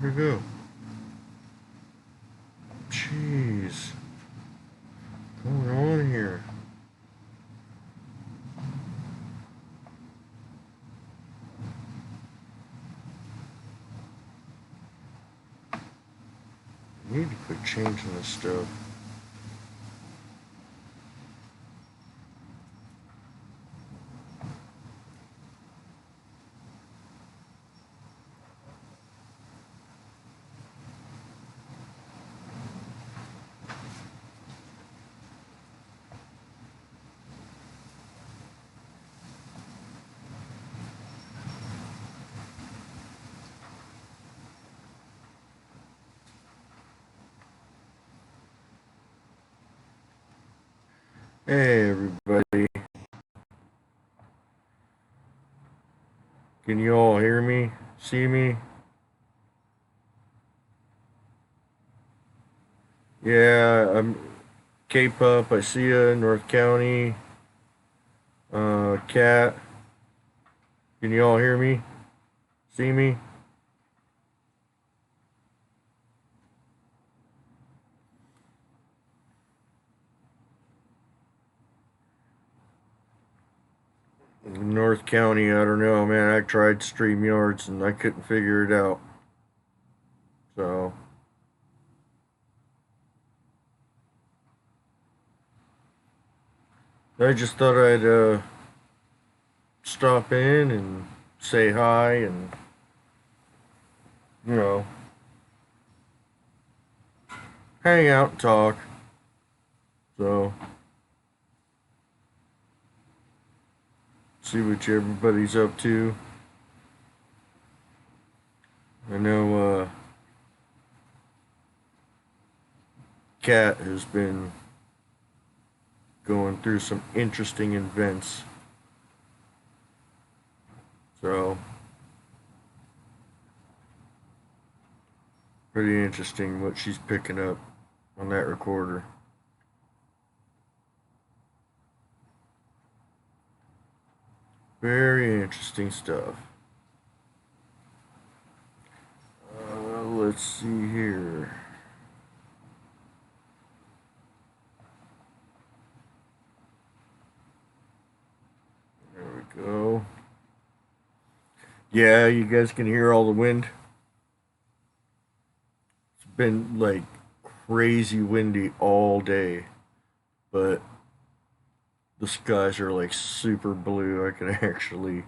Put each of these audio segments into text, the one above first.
Where'd it go? Jeez. What's going on here? I need to quit changing this stuff. Hey, everybody. Can you all hear me? See me? Yeah, I'm K-Pup. I see ya, North County. Cat. Can you all hear me? See me? North County, I don't know, man. I tried StreamYards and I couldn't figure it out. So, I just thought I'd stop in and say hi and, you know, hang out and talk. So, see what everybody's up to. I know Cat has been going through some interesting events. So, pretty interesting what she's picking up on that recorder. Very interesting stuff. Let's see here. There we go. Yeah, you guys can hear all the wind. It's been like crazy windy all day, but the skies are like super blue. I can actually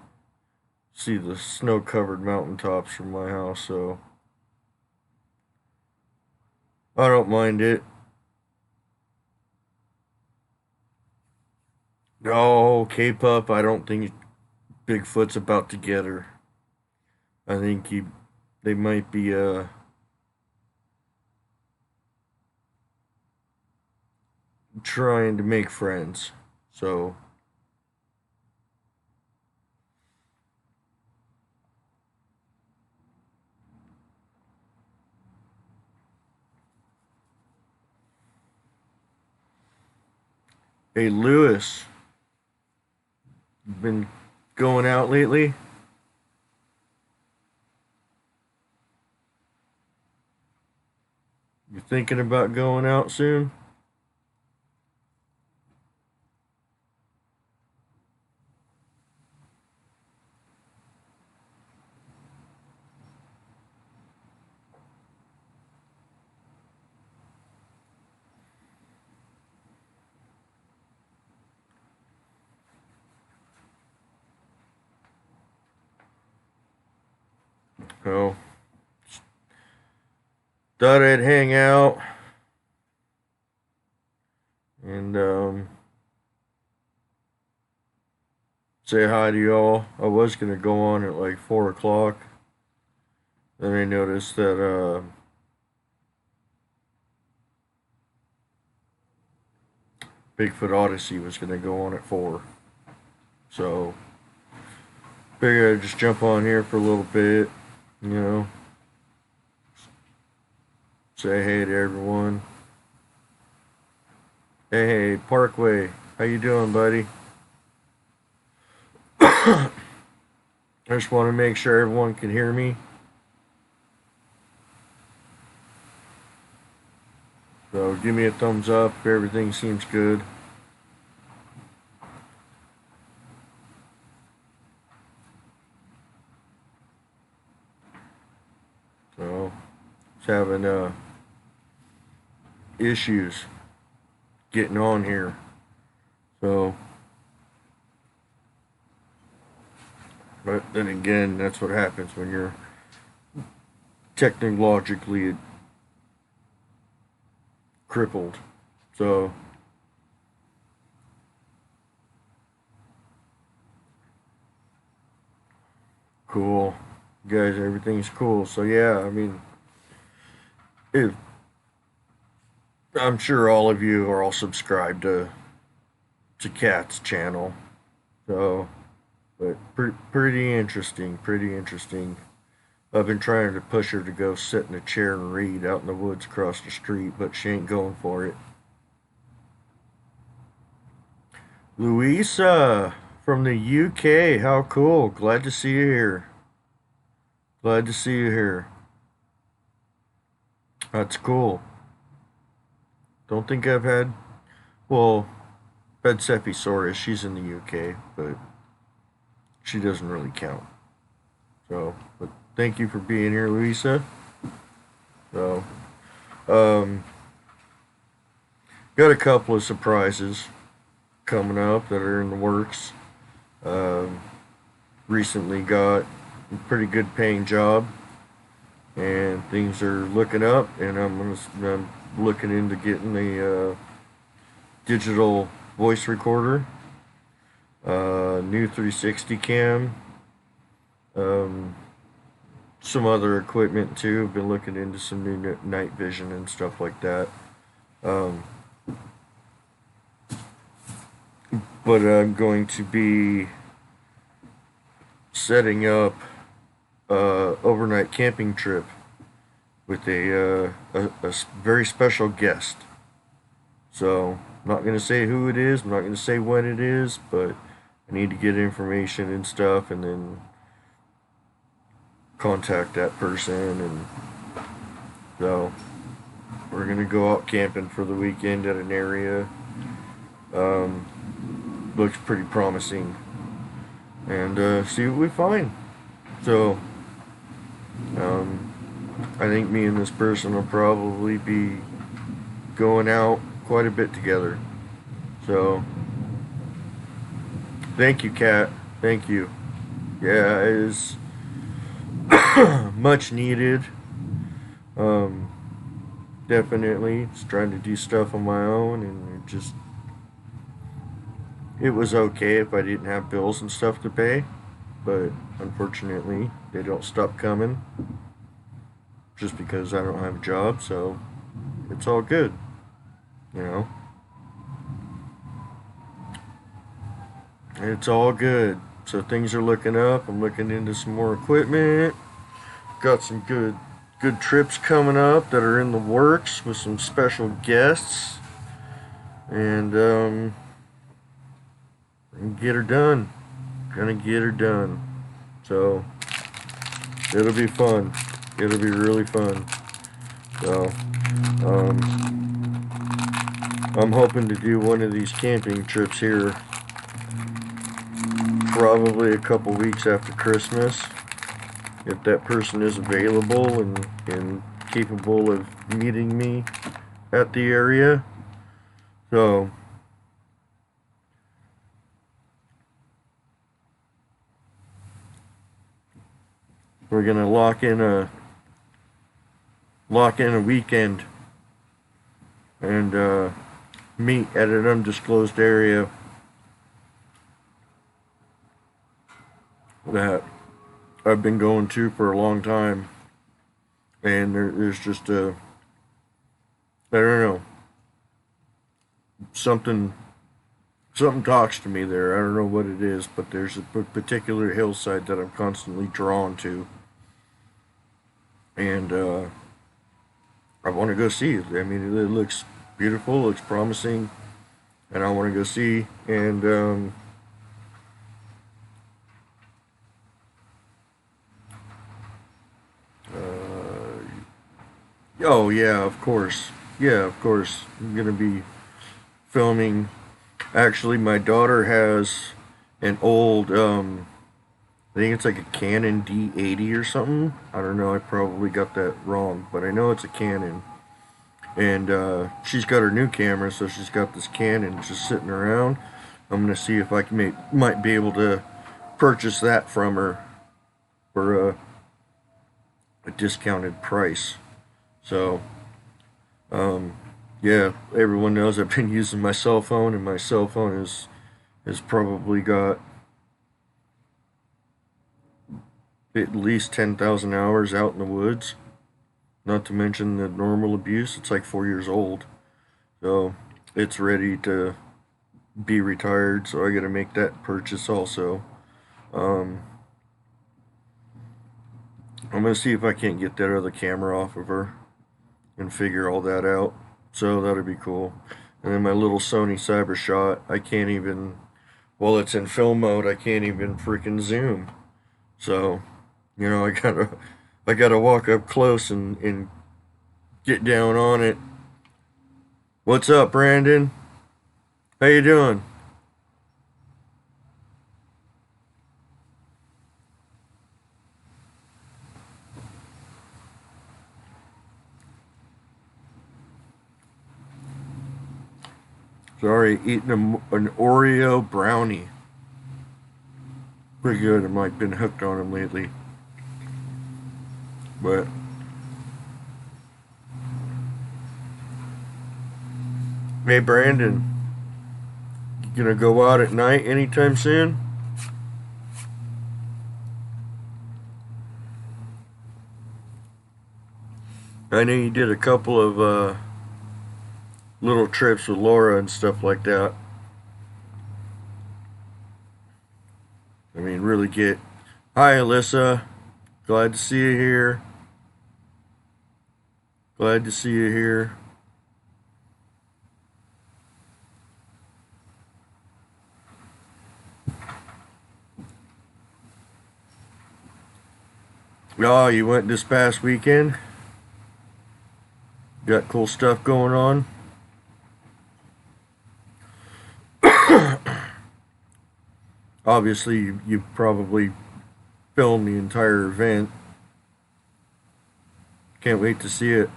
see the snow covered mountaintops from my house, so I don't mind it. No, K-Pup, I don't think Bigfoot's about to get her. I think they might be trying to make friends. So hey Lewis, been going out lately? You thinking about going out soon? Oh, thought I'd hang out and say hi to y'all. I was gonna go on at like 4 o'clock. Then I noticed that Bigfoot Odyssey was gonna go on at 4. So figured I'd just jump on here for a little bit, you know, say hey to everyone. Hey, Parkway, how you doing, buddy? I just want to make sure everyone can hear me. So give me a thumbs up if everything seems good. So it's having issues getting on here. So, but then again, that's what happens when you're technologically crippled. So, cool. Guys, everything's cool. So, yeah, I mean, if, I'm sure all of you are all subscribed to Kat's channel. So, but pretty interesting. Pretty interesting. I've been trying to push her to go sit in a chair and read out in the woods across the street, but she ain't going for it. Louisa from the UK, how cool. Glad to see you here. Glad to see you here. That's cool. Don't think I've had, well, Bedsepisaurus, she's in the UK, but she doesn't really count. So, but thank you for being here, Louisa. So, got a couple of surprises coming up that are in the works. Um, Recently got a pretty good paying job, and things are looking up. And I'm looking into getting a digital voice recorder, new 360 cam, some other equipment too. I've been looking into some new night vision and stuff like that. Um, but I'm going to be setting up overnight camping trip with a very special guest. So I'm not going to say who it is. I'm not going to say when it is, but I need to get information and stuff, and then contact that person. And so we're going to go out camping for the weekend at an area. Looks pretty promising, and see what we find. So I think me and this person will probably be going out quite a bit together. So thank you, Kat. Thank you. Yeah, it is much needed. Um, Definitely. Just trying to do stuff on my own, and it was okay if I didn't have bills and stuff to pay, but unfortunately they don't stop coming just because I don't have a job. So it's all good, you know. It's all good. So things are looking up. I'm looking into some more equipment. Got some good trips coming up that are in the works with some special guests, and get her done. Gonna get her done. So it'll be fun. It'll be really fun. So um, I'm hoping to do one of these camping trips here probably a couple weeks after Christmas, if that person is available and capable of meeting me at the area. So we're gonna lock in a weekend and meet at an undisclosed area that I've been going to for a long time, and there's just I don't know, something talks to me there. I don't know what it is, but there's a particular hillside that I'm constantly drawn to, and I want to go see it. I mean, it looks beautiful, looks promising, and I want to go see. And oh yeah, of course. yeah, of course, I'm gonna be filming. Actually, my daughter has an old, I think it's like a Canon D80 or something. I don't know. I probably got that wrong, but I know it's a Canon. And she's got her new camera, so she's got this Canon just sitting around. I'm gonna see if I might be able to purchase that from her for a discounted price. So, um, yeah, everyone knows I've been using my cell phone, and my cell phone has probably got at least 10,000 hours out in the woods. Not to mention the normal abuse. It's like 4 years old, so it's ready to be retired. So I got to make that purchase also. Um, I'm gonna see if I can't get that other camera off of her and figure all that out. So that'll be cool. And then my little Sony CyberShot, I can't even, while it's in film mode, I can't even freaking zoom. So, I gotta walk up close and get down on it. What's up, Brandon? How you doing? Sorry, eating an Oreo brownie. Pretty good. I have been hooked on them lately. But hey, Brandon, you gonna go out at night anytime soon? I know you did a couple of little trips with Laura and stuff like that. I mean, really get. Hi, Alyssa. Glad to see you here. Glad to see you here. Oh, you went this past weekend? Got cool stuff going on? Obviously, you probably filmed the entire event. Can't wait to see it.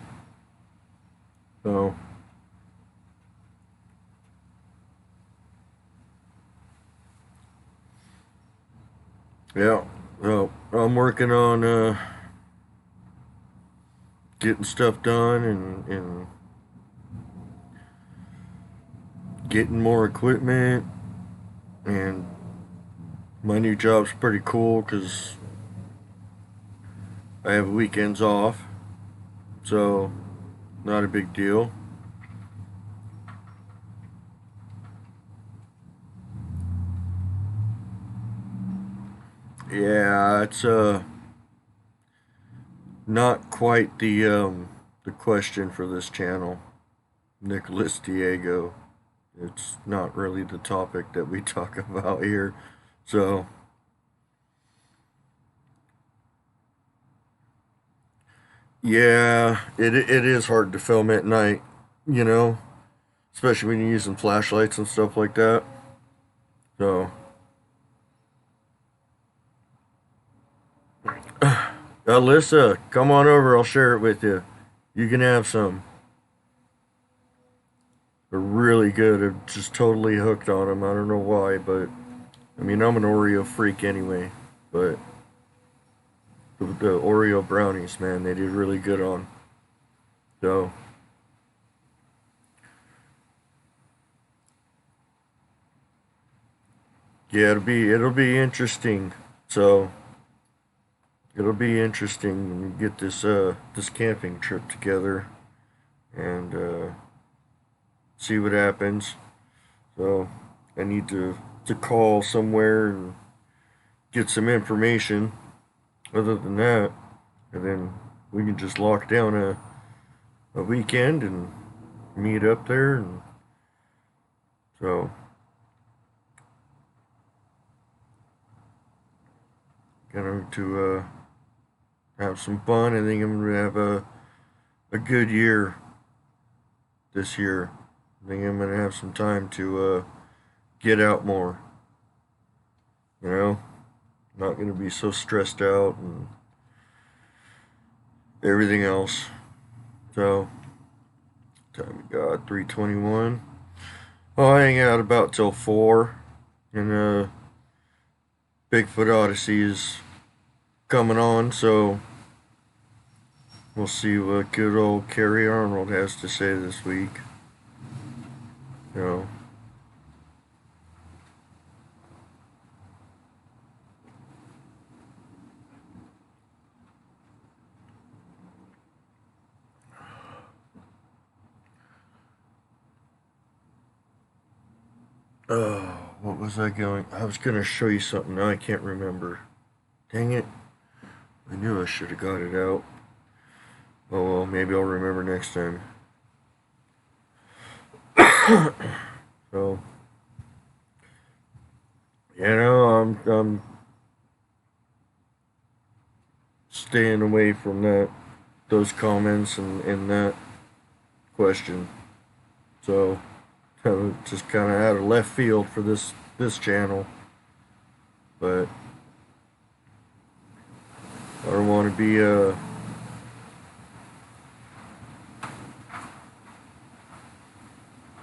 So, yeah. So, I'm working on getting stuff done and getting more equipment. And my new job's pretty cool because I have weekends off. So, not a big deal. Yeah, it's not quite the question for this channel, Nicholas Diego. It's not really the topic that we talk about here. So, yeah, it is hard to film at night, you know, especially when you're using flashlights and stuff like that. So, Alyssa, come on over. I'll share it with you. You can have some. They're really good. I'm just totally hooked on them. I don't know why, but I mean, I'm an Oreo freak anyway. But the Oreo brownies, man, they did really good on. So, yeah, it'll be interesting. So, it'll be interesting when we get this camping trip together and see what happens. So, I need to call somewhere and get some information. Other than that, and then we can just lock down a weekend and meet up there. And so, going to have some fun. I think I'm gonna have a good year. this year. I think I'm gonna have some time to get out more. You know, not gonna be so stressed out and everything else. So, time we got 3:21. I'll hang out about till 4, and Bigfoot Odyssey is coming on, so we'll see what good old Carrie Arnold has to say this week. You know. Oh, what was I going? I was gonna show you something. Now I can't remember. Dang it! I knew I should have got it out. Oh well, maybe I'll remember next time. So, I'm staying away from those comments and that question. So, just kind of out of left field for this channel, but I don't want to be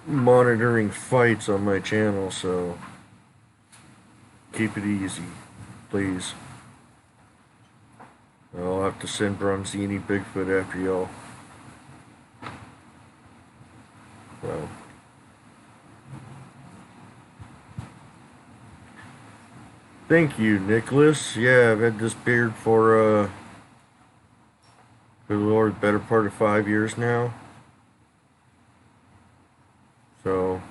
monitoring fights on my channel, so keep it easy, please. I'll have to send Bronzini Bigfoot after y'all. So. Thank you, Nicholas. Yeah, I've had this beard for, good Lord, better part of 5 years now. So.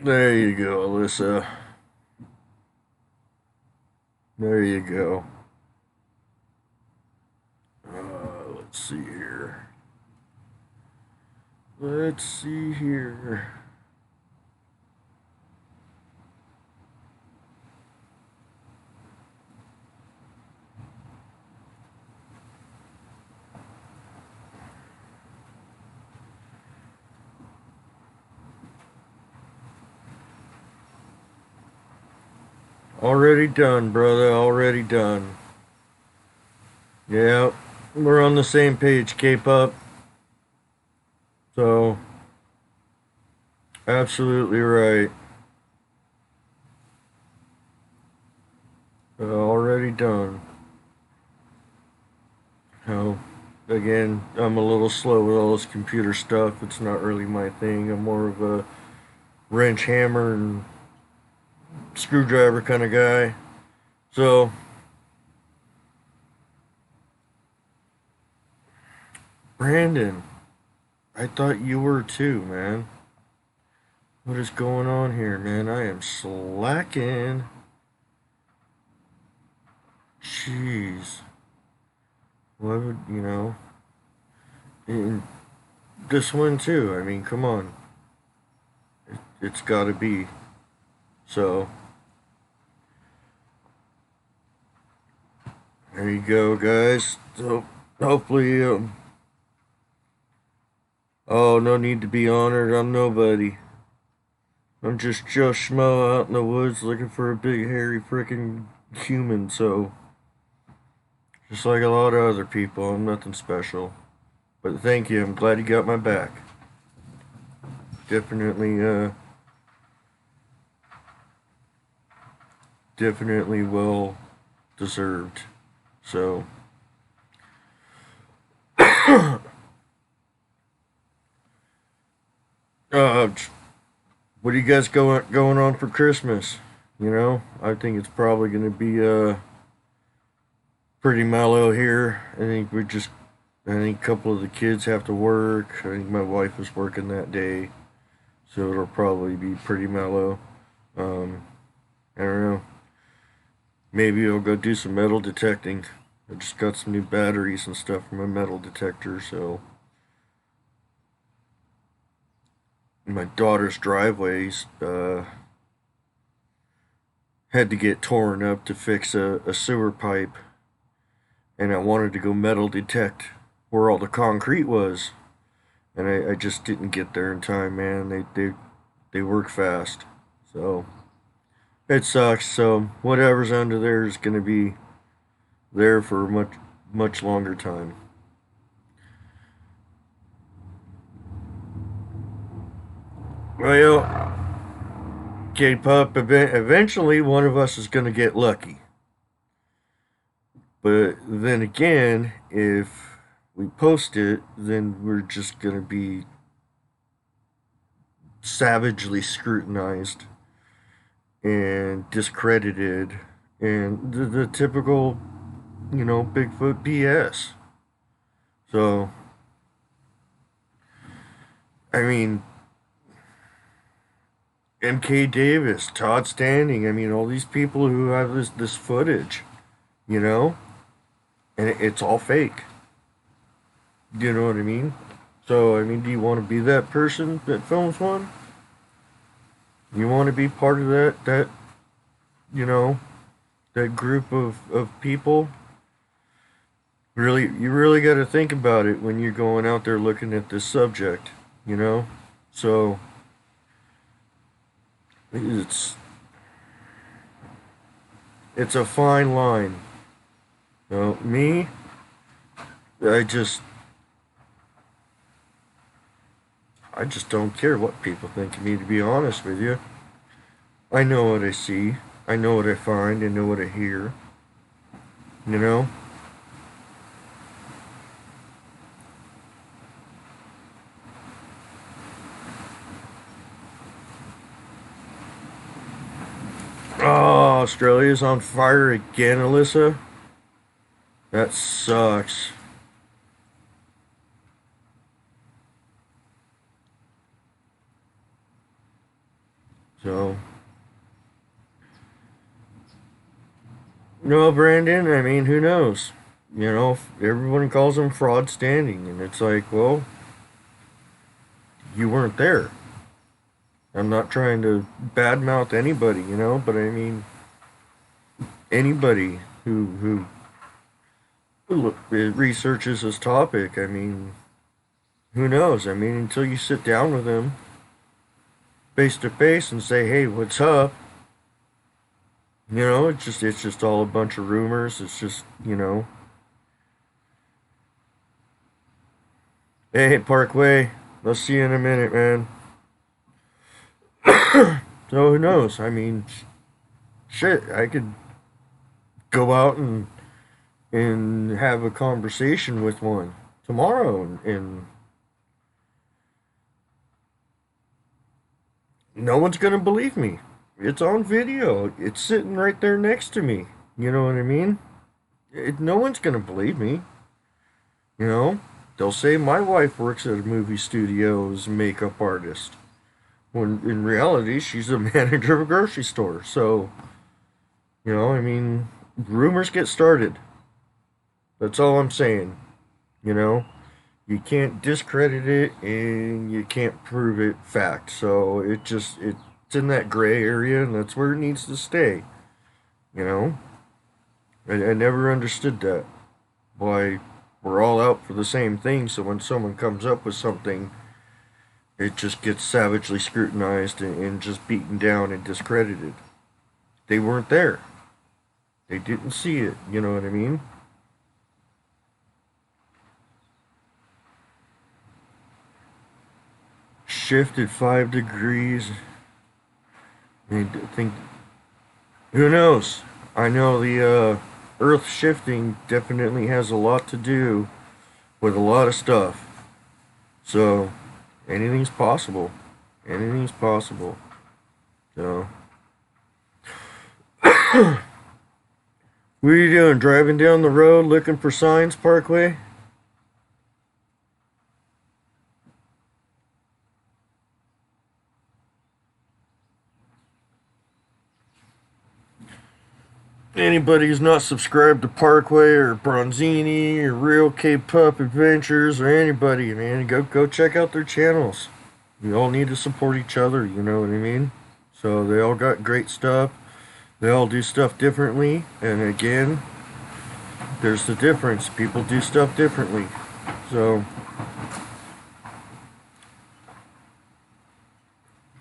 There you go, Alyssa. There you go. Let's see here. Let's see here. Already done, brother. Already done. Yeah, we're on the same page, K-Pop. So, absolutely right. Already done. Oh, again, I'm a little slow with all this computer stuff. It's not really my thing. I'm more of a wrench, hammer, and screwdriver kind of guy. So, Brandon, I thought you were too, man. What is going on here, man? I am slacking. Jeez. Why would, and this one too. I mean, come on. It's gotta be. So, there you go, guys. So, hopefully, oh, no need to be honored. I'm nobody. I'm just Joe Schmo out in the woods looking for a big, hairy, frickin' human, so. Just like a lot of other people, I'm nothing special. But thank you, I'm glad you got my back. Definitely well deserved. So. What are you guys going on for Christmas? I think it's probably going to be pretty mellow here. I think a couple of the kids have to work. I think my wife is working that day, so it'll probably be pretty mellow. I don't know. Maybe I'll go do some metal detecting. I just got some new batteries and stuff for my metal detector, so my daughter's driveways had to get torn up to fix a sewer pipe, and I wanted to go metal detect where all the concrete was, and I just didn't get there in time, man. They work fast, so it sucks. So whatever's under there is gonna be there for much longer time. Well, K-pop eventually one of us is gonna get lucky. But then again, if we post it, then we're just gonna be savagely scrutinized and discredited, and the typical, Bigfoot BS. So, I mean, MK Davis, Todd Standing, I mean, all these people who have this footage, you know, and it's all fake. Do you know what I mean? So, I mean, do you want to be that person that films one? You want to be part of that you know, that group of people? Really, you really got to think about it when you're going out there looking at this subject, you know? So, it's it's a fine line. Me, I just I just don't care what people think of me, to be honest with you. I know what I see. I know what I find. I know what I hear. You know? Oh, Australia's on fire again, Alyssa? That sucks. So, no, Brandon, I mean, who knows? Everyone calls him fraud standing, and it's like, well, you weren't there. I'm not trying to badmouth anybody, but I mean, anybody who researches this topic, I mean, who knows? I mean, until you sit down with them face to face and say, "Hey, what's up?" It's just all a bunch of rumors. It's just, hey, Parkway, I'll see you in a minute, man. So who knows? I mean, shit, I could go out and have a conversation with one tomorrow, and no one's gonna believe me. It's on video. It's sitting right there next to me. You know what I mean? No one's gonna believe me. You know, they'll say my wife works at a movie studio as a makeup artist, when in reality she's a manager of a grocery store. So, I mean, rumors get started. That's all I'm saying. You know, you can't discredit it and you can't prove it fact. So it's in that gray area, and that's where it needs to stay. You know, I never understood that. Why we're all out for the same thing. So when someone comes up with something, it just gets savagely scrutinized and just beaten down and discredited. They weren't there. They didn't see it. You know what I mean? Shifted 5 degrees. I think, who knows? I know the Earth shifting definitely has a lot to do with a lot of stuff. So anything's possible. Anything's possible. So, what are you doing? Driving down the road looking for signs, Parkway? Anybody who's not subscribed to Parkway or Bronzini or Real K-Pup Adventures or anybody, man, go check out their channels. We all need to support each other, you know what I mean? So they all got great stuff. They all do stuff differently, and again, there's the difference. People do stuff differently. So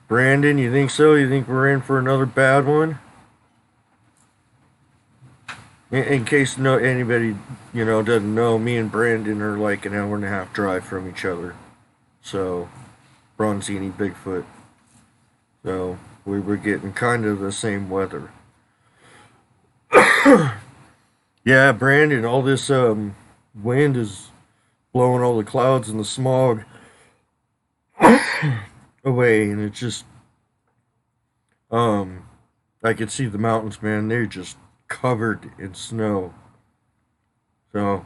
Brandon, you think so? You think we're in for another bad one? In case anybody doesn't know, me and Brandon are like an hour and a half drive from each other. So Bronzini, Bigfoot. So we were getting kind of the same weather. Yeah, Brandon, all this wind is blowing all the clouds and the smog away, and it's just I could see the mountains, man. They're just covered in snow. So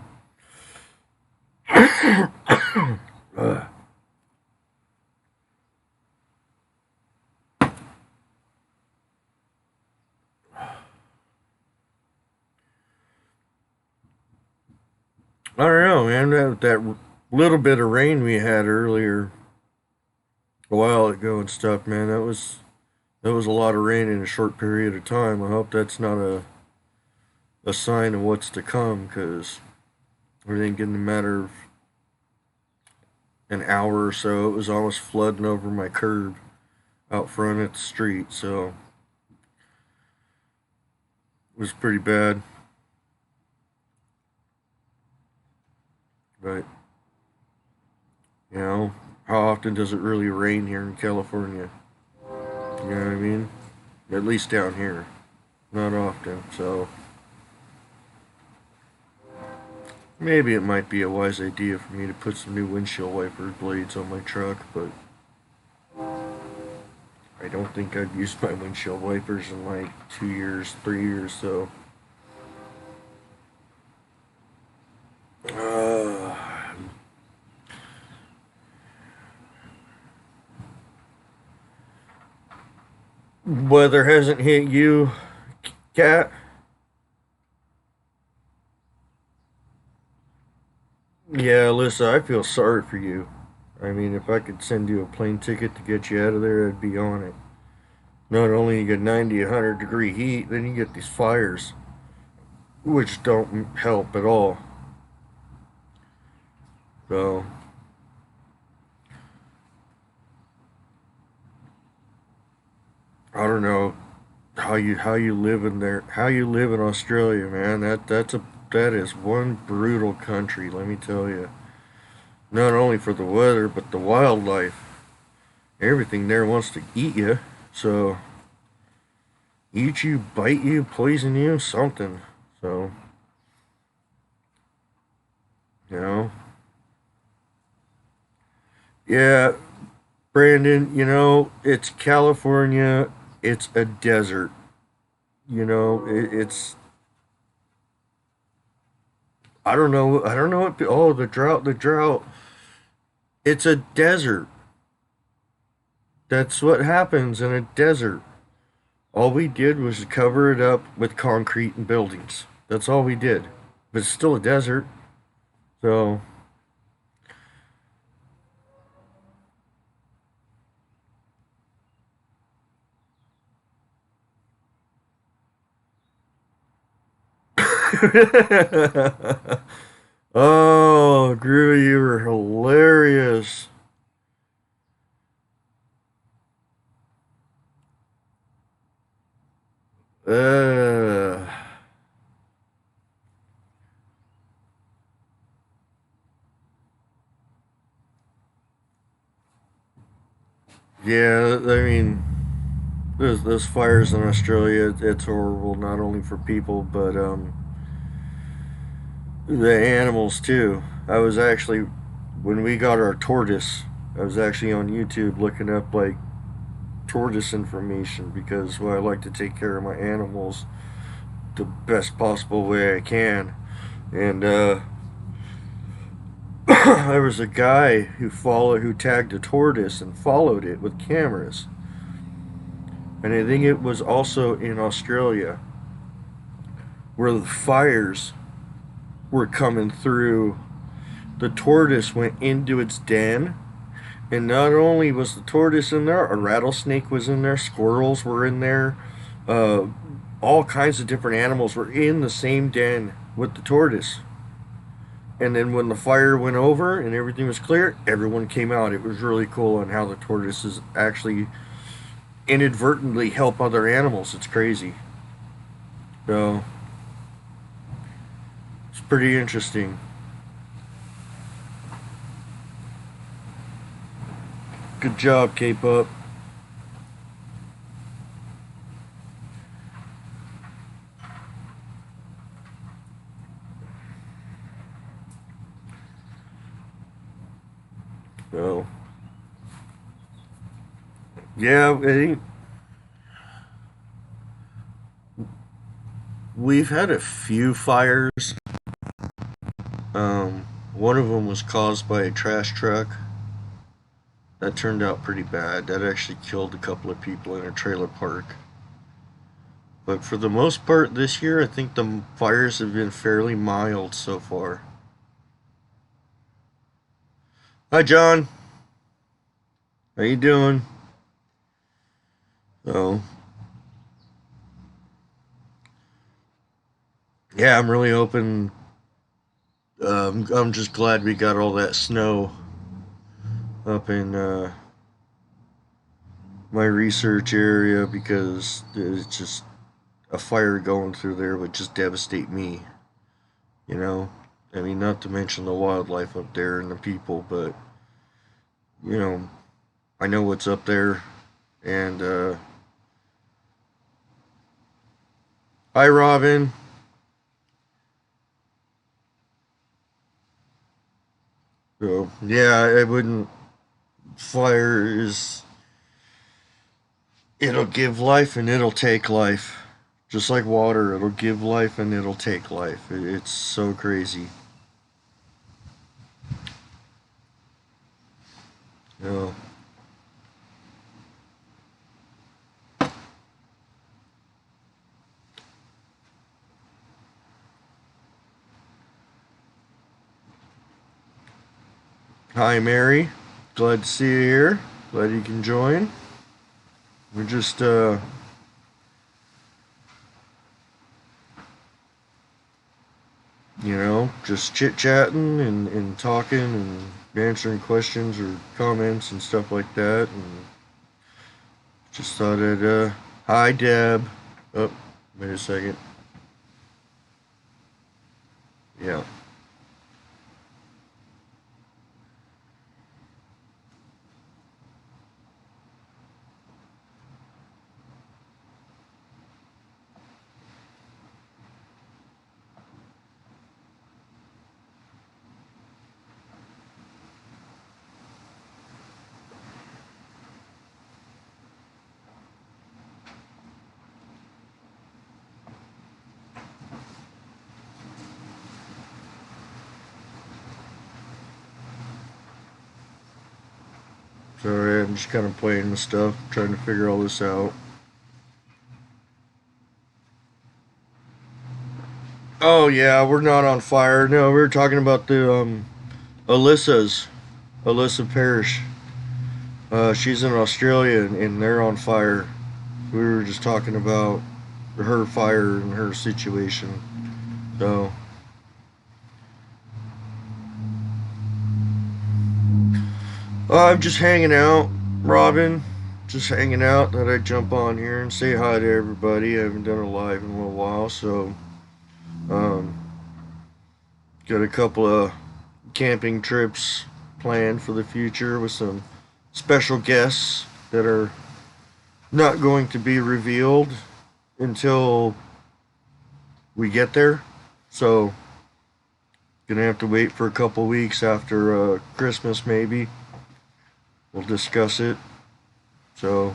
I don't know, man. That little bit of rain we had earlier, a while ago and stuff, man. That was a lot of rain in a short period of time. I hope that's not a sign of what's to come, because I think in a matter of an hour or so, it was almost flooding over my curb out front at the street. So it was pretty bad. But how often does it really rain here in California? You know what I mean? At least down here. Not often, so maybe it might be a wise idea for me to put some new windshield wiper blades on my truck, but I don't think I've used my windshield wipers in like 2 years, 3 years, so weather hasn't hit you, Cat? Yeah, Alyssa, I feel sorry for you. I mean, if I could send you a plane ticket to get you out of there, I'd be on it. Not only you get 90, 100-degree heat, then you get these fires, which don't help at all. So, I don't know how you live in there, how you live in Australia, man. That is one brutal country, let me tell you. Not only for the weather, but the wildlife. Everything there wants to eat you. So, eat you, bite you, poison you, something. So, you know. Yeah, Brandon, it's California. It's a desert. It's I don't know what. Oh, the drought. It's a desert. That's what happens in a desert. All we did was cover it up with concrete and buildings. That's all we did. But it's still a desert. So, oh, Groovy, you were hilarious. Uh, yeah, I mean, those fires in Australia, it's horrible, not only for people, but the animals too. I was actually, when we got our tortoise, I was actually on YouTube looking up like tortoise information, because I like to take care of my animals the best possible way I can. And there was a guy who tagged a tortoise and followed it with cameras, and I think it was also in Australia. where the fires were coming through, the tortoise went into its den. And not only was the tortoise in there, a rattlesnake was in there, squirrels were in there, uh, all kinds of different animals were in the same den with the tortoise. And then when the fire went over and everything was clear, everyone came out. It was really cool on how the tortoises actually inadvertently help other animals. It's crazy. So it's pretty interesting. Good job, K-Pup. So yeah, we've had a few fires. One of them was caused by a trash truck. That turned out pretty bad. That actually killed a couple of people in a trailer park. But for the most part this year, I think the fires have been fairly mild so far. Hi, John. How you doing? So, yeah, I'm really hoping. I'm just glad we got all that snow up in my research area because it's just a fire going through there would just devastate me. You know, I mean, not to mention the wildlife up there and the people, but you know, I know what's up there. And hi, Robin. So yeah, I wouldn't. Fire is, it'll give life and it'll take life. Just like water, it'll give life and it'll take life. It's so crazy. You know. Hi, Mary. Glad to see you here. Glad you can join. We're just, just chit chatting and talking and answering questions or comments and stuff like that. And just thought I'd, hi, Deb. Oh, wait a second. Yeah. Sorry, I'm just kind of playing with stuff, trying to figure all this out. Oh yeah, we're not on fire. No, we were talking about the Alyssa's Alyssa Parrish. She's in Australia and they're on fire. We were just talking about her fire and her situation. So I'm just hanging out, Robin. Just hanging out. That I jump on here and say hi to everybody. I haven't done a live in a little while, so um, got a couple of camping trips planned for the future with some special guests that are not going to be revealed until we get there. So, gonna have to wait for a couple weeks after Christmas, maybe. We'll discuss it. So,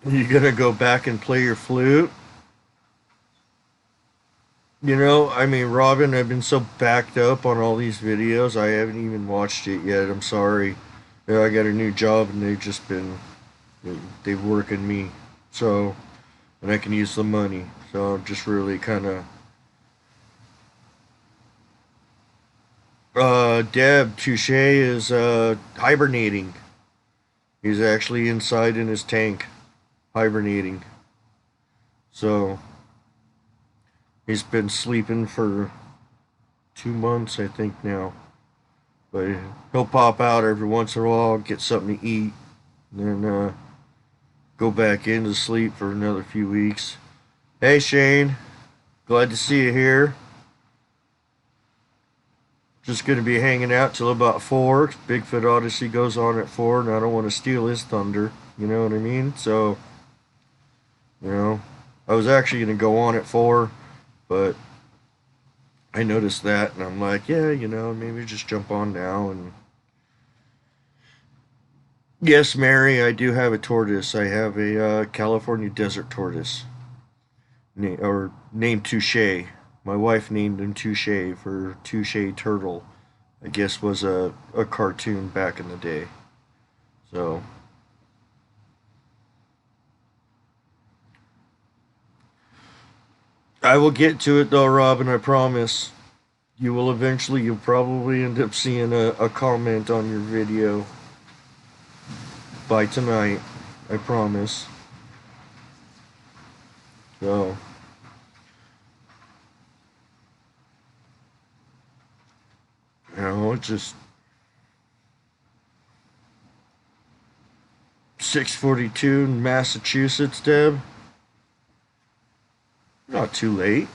you gonna go back and play your flute? You know, I mean, Robin, I've been so backed up on all these videos, I haven't even watched it yet. I'm sorry. You know, I got a new job and they've just been, they've working me. So, and I can use the money. So I'm just really kind of. Deb Touche is hibernating. He's actually inside in his tank, hibernating. So he's been sleeping for 2 months, I think now. But he'll pop out every once in a while, get something to eat, and then go back into sleep for another few weeks. Hey Shane, glad to see you here. Just gonna be hanging out till about 4. Bigfoot Odyssey goes on at 4, and I don't want to steal his thunder. You know what I mean? So, you know, I was actually gonna go on at 4, but I noticed that, and I'm like, yeah, you know, maybe just jump on now. And yes, Mary, I do have a tortoise. I have a California desert tortoise, named Touche. My wife named him Touche for Touche Turtle. I guess was a cartoon back in the day. So I will get to it though, Robin. I promise. You will eventually. You'll probably end up seeing a comment on your video by tonight. I promise. So you know, it's just 6:42 in Massachusetts, Deb. Not too late.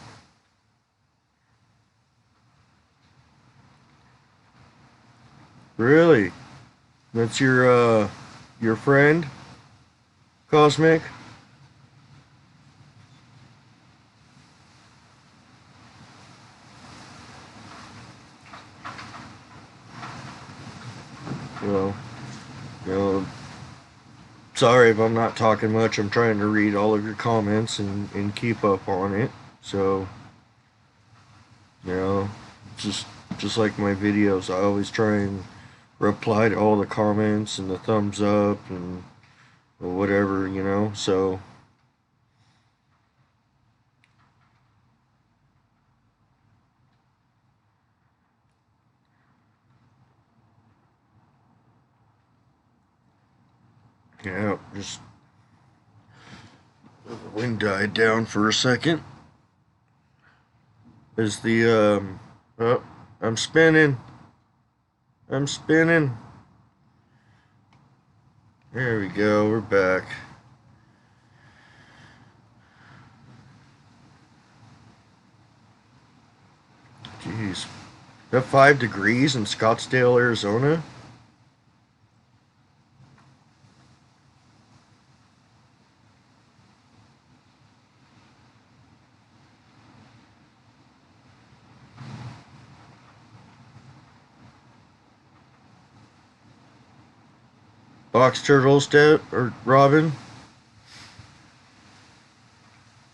Really? That's your friend, Cosmic? Well, you know, sorry if I'm not talking much. I'm trying to read all of your comments and keep up on it. So, you know, just just like my videos, I always try and reply to all the comments and the thumbs up and whatever, you know. So, yeah, just the wind died down for a second. Is the oh, I'm spinning. I'm spinning. There we go. We're back. Jeez. At 5 degrees in Scottsdale, Arizona? Box turtles, or Robin?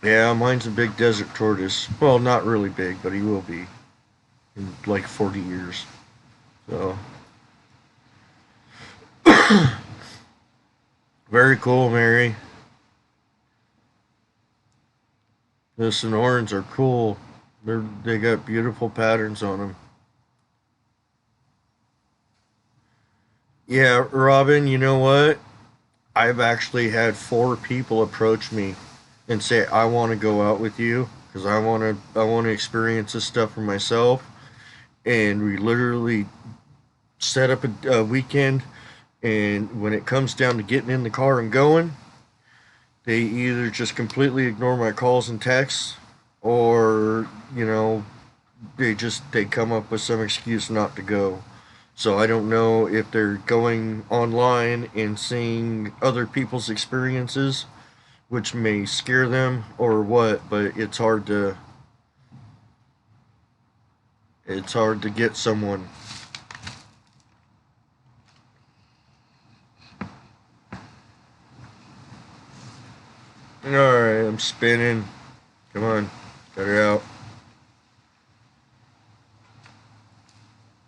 Yeah, mine's a big desert tortoise. Well, not really big, but he will be in like 40 years. So, very cool, Mary. The Sonorans are cool. They got beautiful patterns on them. Yeah, Robin, you know what? I've actually had 4 people approach me and say I want to go out with you because I want to experience this stuff for myself. And we literally set up a weekend. And when it comes down to getting in the car and going, they either just completely ignore my calls and texts, or you know, they come up with some excuse not to go. So I don't know if they're going online and seeing other people's experiences, which may scare them or what, but it's hard to get someone. All right, I'm spinning. Come on, cut it out.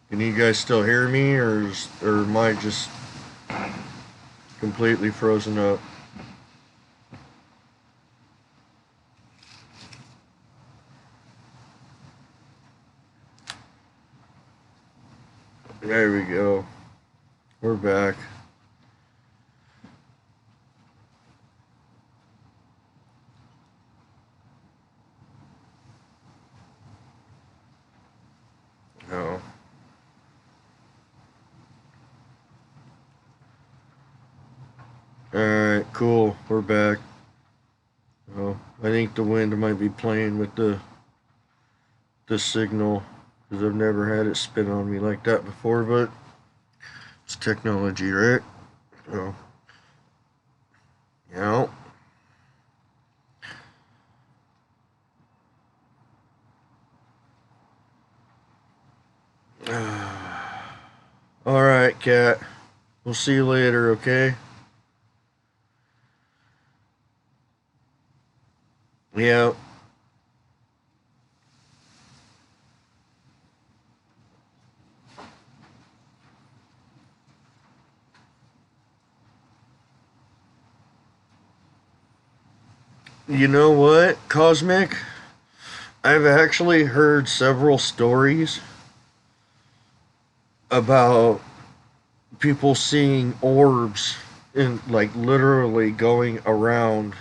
Can you guys still hear me, or am I just completely frozen up? There we go. We're back. Oh. Alright, cool. We're back. Oh, I think the wind might be playing with the signal, because I've never had it spin on me like that before, but it's technology, right? Oh, yeah. Alright, cat. We'll see you later, okay? Yeah. You know what, Cosmic? I've actually heard several stories about people seeing orbs in, like, literally going around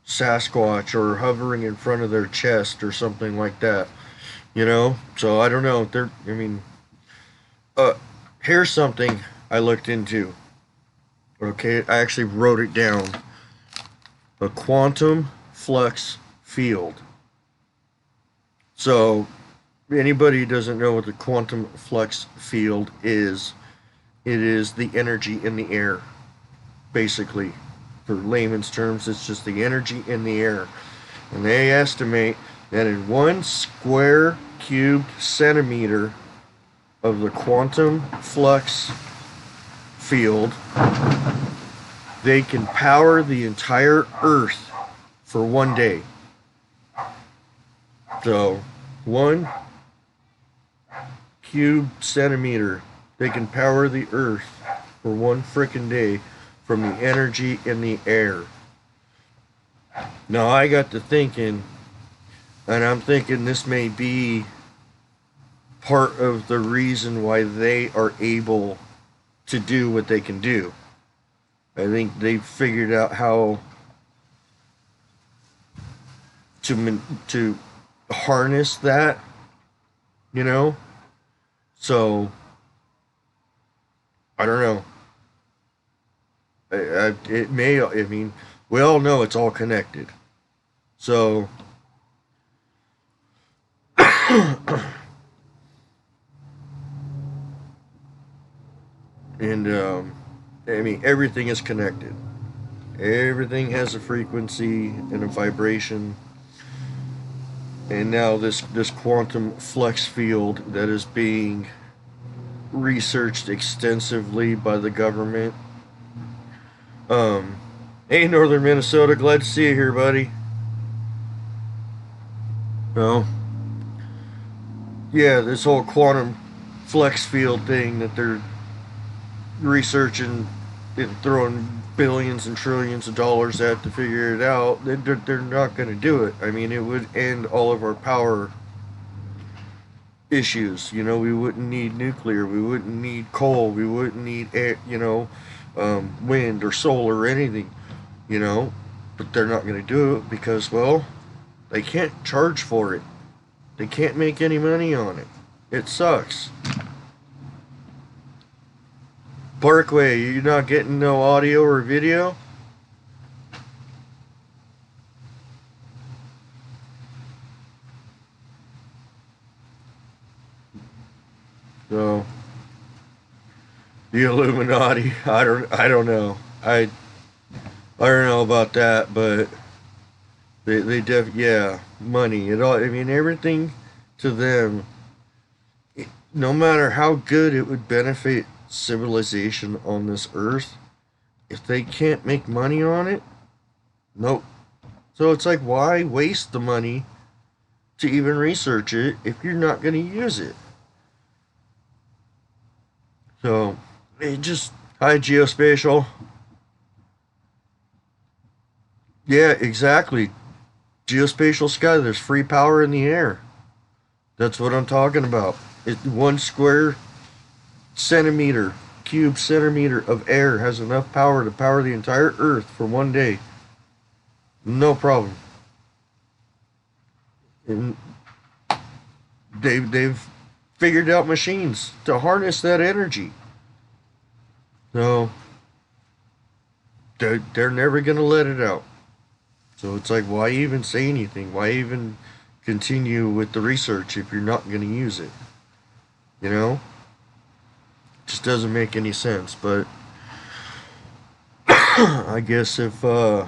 Sasquatch or hovering in front of their chest or something like that. You know? So I don't know. I mean, uh here's something I looked into. Okay, I actually wrote it down. A quantum flux field. So anybody who doesn't know what the quantum flux field is, it is the energy in the air. Basically, for layman's terms, it's just the energy in the air. And they estimate that in 1 square cubed centimeter of the quantum flux field, they can power the entire Earth for one day. So, 1 cubed centimeter, they can power the Earth for one frickin' day from the energy in the air. Now I got to thinking, and I'm thinking this may be part of the reason why they are able to do what they can do. I think they figured out how to harness that, you know. So I don't know. It may. I mean, we all know it's all connected. So and I mean, everything is connected. Everything has a frequency and a vibration. And now this quantum flux field that is being researched extensively by the government. Um, hey, Northern Minnesota, glad to see you here, buddy. No, yeah, this whole quantum flex field thing that they're researching and throwing billions and trillions of dollars at to figure it out, they're not going to do it. I mean, it would end all of our power issues. You know, we wouldn't need nuclear, we wouldn't need coal, we wouldn't need air, wind or solar or anything. You know, but they're not going to do it because, well, they can't charge for it. They can't make any money on it. It sucks. Parkway, you're not getting no audio or video? So the Illuminati, I don't know. I don't know about that, but yeah, money. It all, I mean, everything to them, no matter how good it would benefit civilization on this earth, if they can't make money on it, nope. So it's like, why waste the money to even research it if you're not going to use it? So it just hi geospatial. Yeah, exactly. Geospatial sky. There's free power in the air. That's what I'm talking about. It 1 square centimeter, cube centimeter of air has enough power to power the entire Earth for one day. No problem. And they've figured out machines to harness that energy. So they're never gonna let it out. So it's like, why even say anything? Why even continue with the research if you're not gonna use it? You know, it just doesn't make any sense. But I guess if I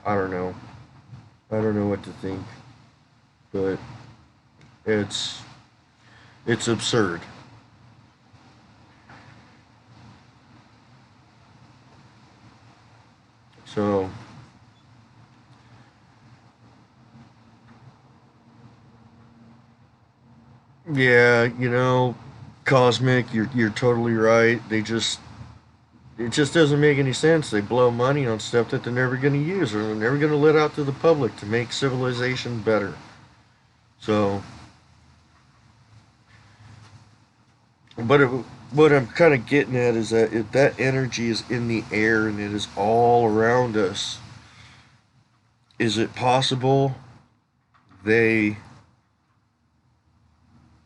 don't know, I don't know what to think. But it's it's absurd. So yeah, cosmic. You're totally right. It just doesn't make any sense. They blow money on stuff that they're never going to use or they're never going to let out to the public to make civilization better. So, but what I'm kind of getting at is that if that energy is in the air and it is all around us, is it possible they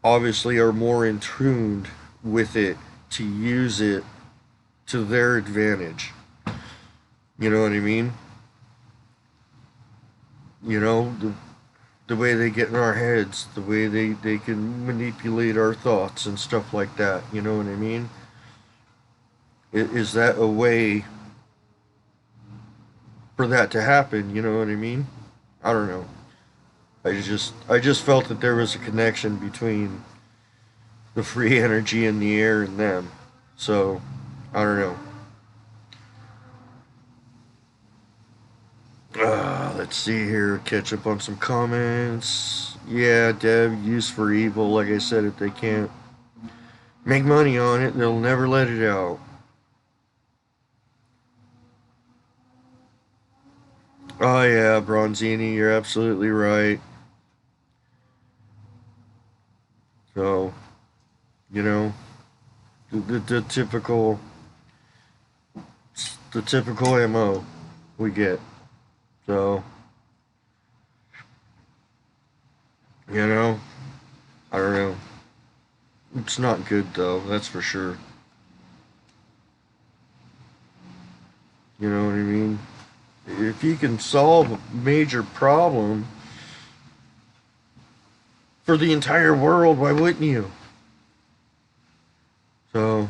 obviously are more in tune with it to use it to their advantage? You know what I mean? The way they get in our heads, the way they can manipulate our thoughts and stuff like that. You know what I mean? Is that a way for that to happen? You know what I mean? I don't know. I just felt that there was a connection between the free energy in the air and them. So I don't know. Let's see here. Catch up on some comments. Yeah, Deb, use for evil. Like I said, if they can't make money on it, they'll never let it out. Oh yeah, Bronzini, you're absolutely right. So, you know, the typical the typical MO we get. So, you know, I don't know. It's not good though, that's for sure. You know what I mean? If you can solve a major problem for the entire world, why wouldn't you? So,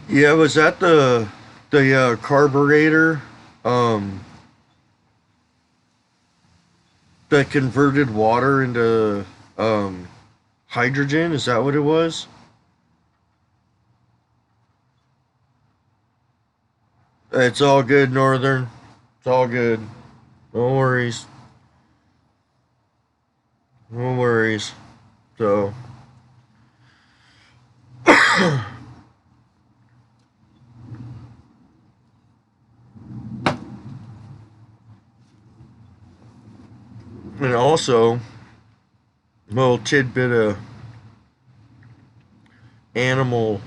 yeah, was that the carburetor um that converted water into um hydrogen? Is that what it was? It's all good, Northern. It's all good. No worries. No worries. So, and also, a little tidbit of animal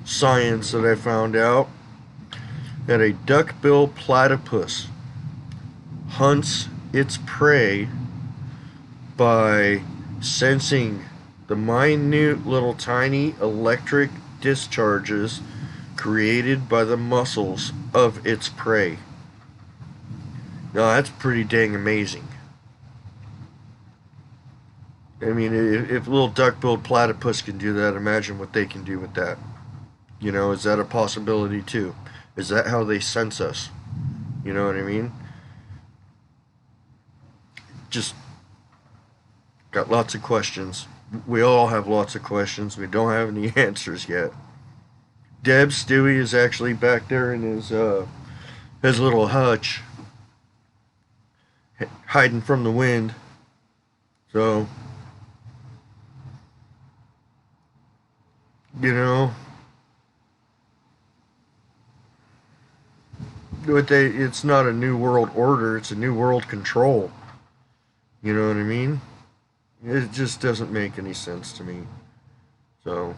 science that I found out that a duckbill platypus hunts its prey by sensing the minute little tiny electric discharges created by the muscles of its prey. Now that's pretty dang amazing. I mean, if little duck-billed platypus can do that, imagine what they can do with that. Is that a possibility too? Is that how they sense us? You know what I mean? Just got lots of questions. We all have lots of questions. We don't have any answers yet. Deb Stewie is actually back there in his little hutch, hiding from the wind. So, you know, it's not a new world order, it's a new world control. You know what I mean? It just doesn't make any sense to me. So,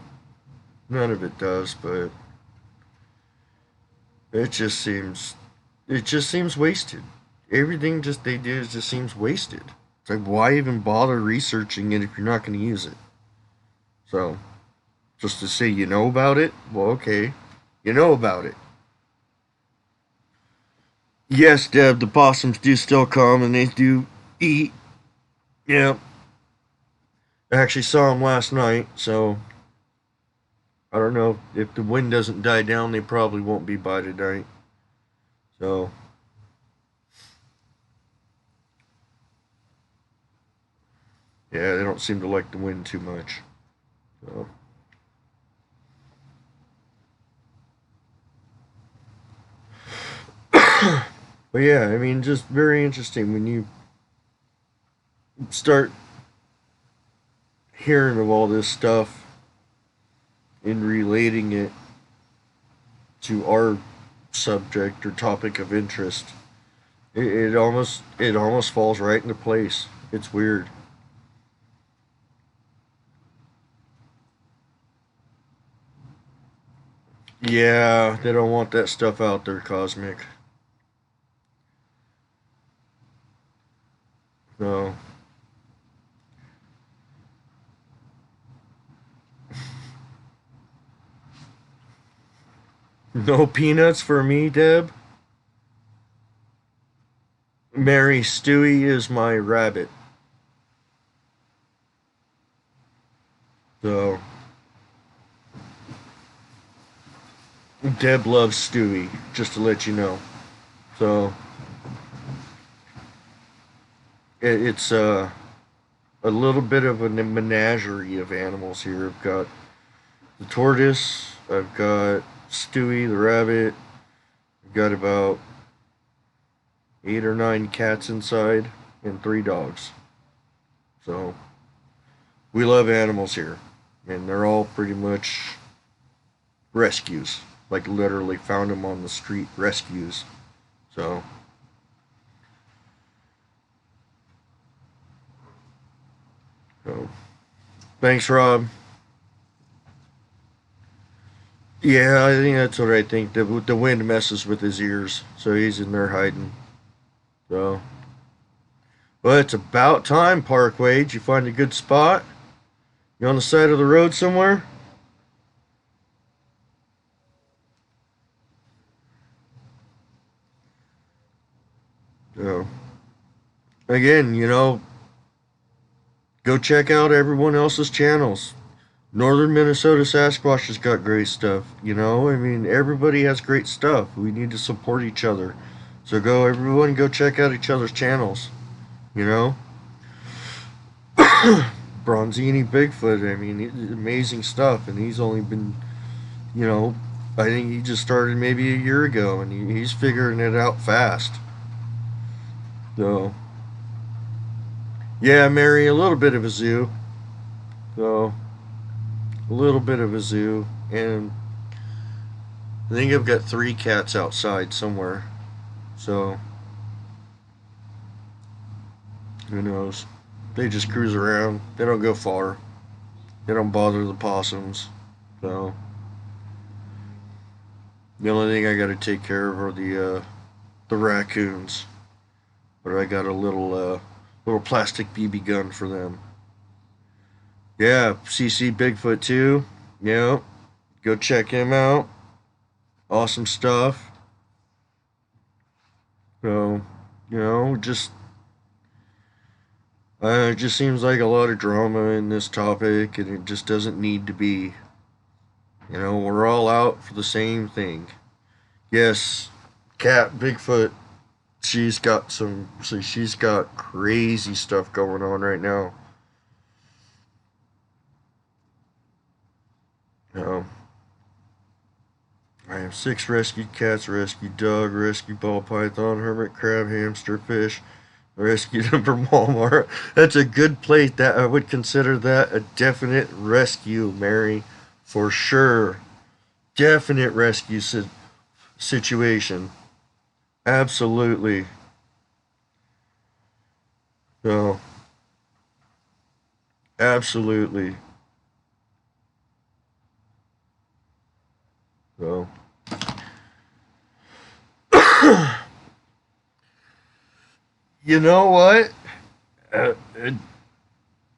none of it does, but it just seems wasted. Everything just they do just seems wasted. It's like, why even bother researching it if you're not going to use it? So, just to say you know about it, well, okay, you know about it. Yes, Deb, the possums do still come and they do eat. Yeah, I actually saw them last night, so I don't know if the wind doesn't die down, they probably won't be by tonight. So, yeah, they don't seem to like the wind too much. So. But yeah, I mean, just very interesting when you start hearing of all this stuff and relating it to our subject or topic of interest. It almost falls right into place. It's weird. Yeah, they don't want that stuff out there, Cosmic. No. No peanuts for me, Deb. Mary Stewie is my rabbit. So Deb loves Stewie, just to let you know. So it's a little bit of a menagerie of animals here. I've got the tortoise, I've got Stewie the rabbit, I've got about 8 or 9 cats inside, and 3 dogs. So we love animals here, and they're all pretty much rescues. Like literally found them on the street rescues. So so thanks, Rob. Yeah, I think that's what I think. The wind messes with his ears, so he's in there hiding. So, well, it's about time, Parkway. Did you find a good spot? You on the side of the road somewhere? So, again, go check out everyone else's channels. Northern Minnesota Sasquatch has got great stuff. I mean, everybody has great stuff. We need to support each other. So everyone, go check out each other's channels. You know, Bronzini Bigfoot. I mean, amazing stuff, and he's only been, you know, I think he just started maybe a year ago, and he's figuring it out fast. So, yeah, Mary, a little bit of a zoo. So, a little bit of a zoo, and I think I've got 3 cats outside somewhere. So, who knows? They just cruise around. They don't go far. They don't bother the possums. So, the only thing I got to take care of are the raccoons. But I got a little plastic BB gun for them. Yeah, CC Bigfoot too. Yeah, go check him out. Awesome stuff. So, just it just seems like a lot of drama in this topic, and it just doesn't need to be. We're all out for the same thing. Yes, Cat Bigfoot. She's got crazy stuff going on right now. Um, 6 rescued cats, rescued dog, rescued ball python, hermit crab, hamster, fish. Rescued them from Walmart. That's a good place. That I would consider that a definite rescue, Mary, for sure. Definite rescue situation. Absolutely. No, absolutely. So, you know what? Uh, uh,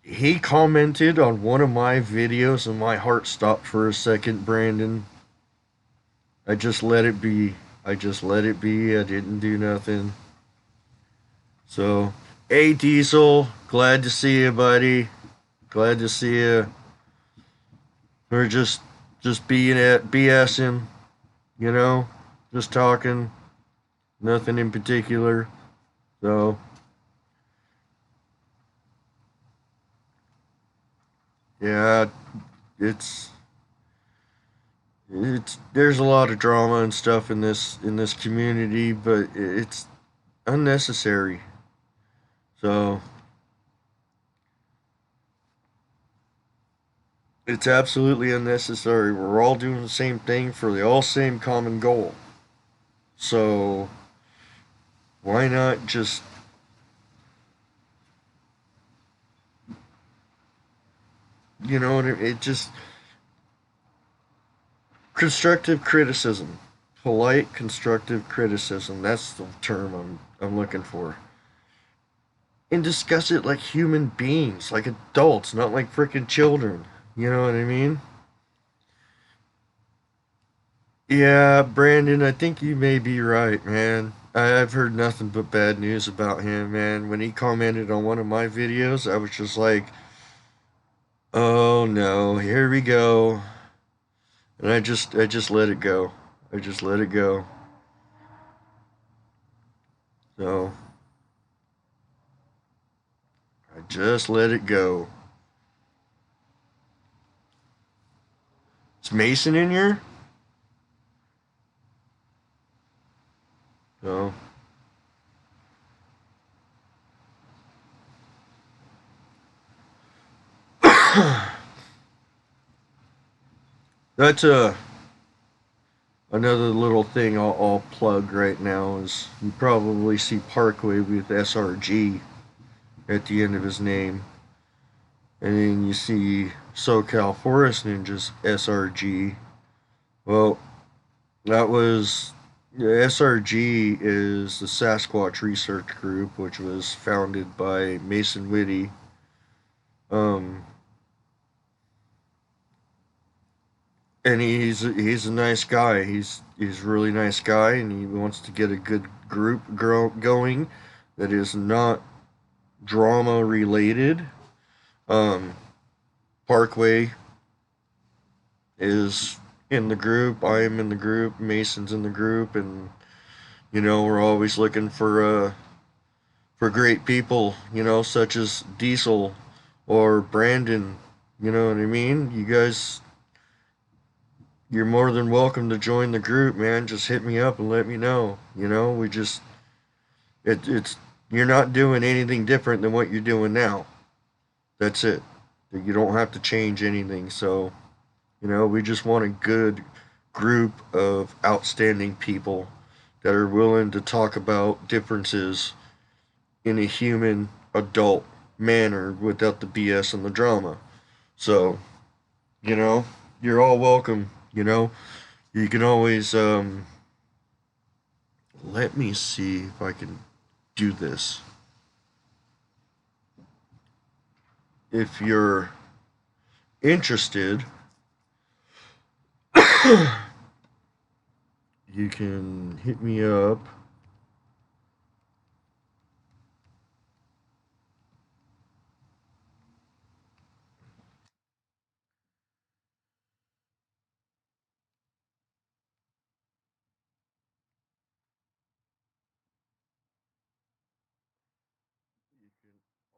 he commented on one of my videos and my heart stopped for a second, Brandon. I just let it be. I just let it be. I didn't do nothing. So, hey Diesel, glad to see you, buddy. Glad to see you. We're just being at BSing, you know, just talking, nothing in particular. So, yeah, it's it's there's a lot of drama and stuff in this community, but it's unnecessary. So, it's absolutely unnecessary. We're all doing the same thing for the all same common goal. So, why not just, it just constructive criticism, polite constructive criticism. That's the term I'm looking for. And discuss it like human beings, like adults, not like freaking children. You know what I mean? Yeah, Brandon, I think you may be right, man. I've heard nothing but bad news about him, man. When he commented on one of my videos, I was just like, "Oh no, here we go." And I just let it go. I just let it go. So, I just let it go. Is Mason in here? No. That's another little thing I'll plug right now is you probably see Parkway with SRG at the end of his name, and then you see SoCal Forest Ninjas SRG. Well, that was SRG is the Sasquatch Research Group, which was founded by Mason Whitty. Um, and he's a nice guy. He's a really nice guy, and he wants to get a good group going that is not drama related. Um, Parkway is in the group. I am in the group. Mason's in the group, and we're always looking for great people. Such as Diesel or Brandon. You know what I mean? You guys, you're more than welcome to join the group, man. Just hit me up and let me know. We just it's you're not doing anything different than what you're doing now. That's it. You don't have to change anything. So, we just want a good group of outstanding people that are willing to talk about differences in a human adult manner without the BS and the drama. So, you know, you're all welcome. You can always let me see if I can do this. If you're interested, you can hit me up.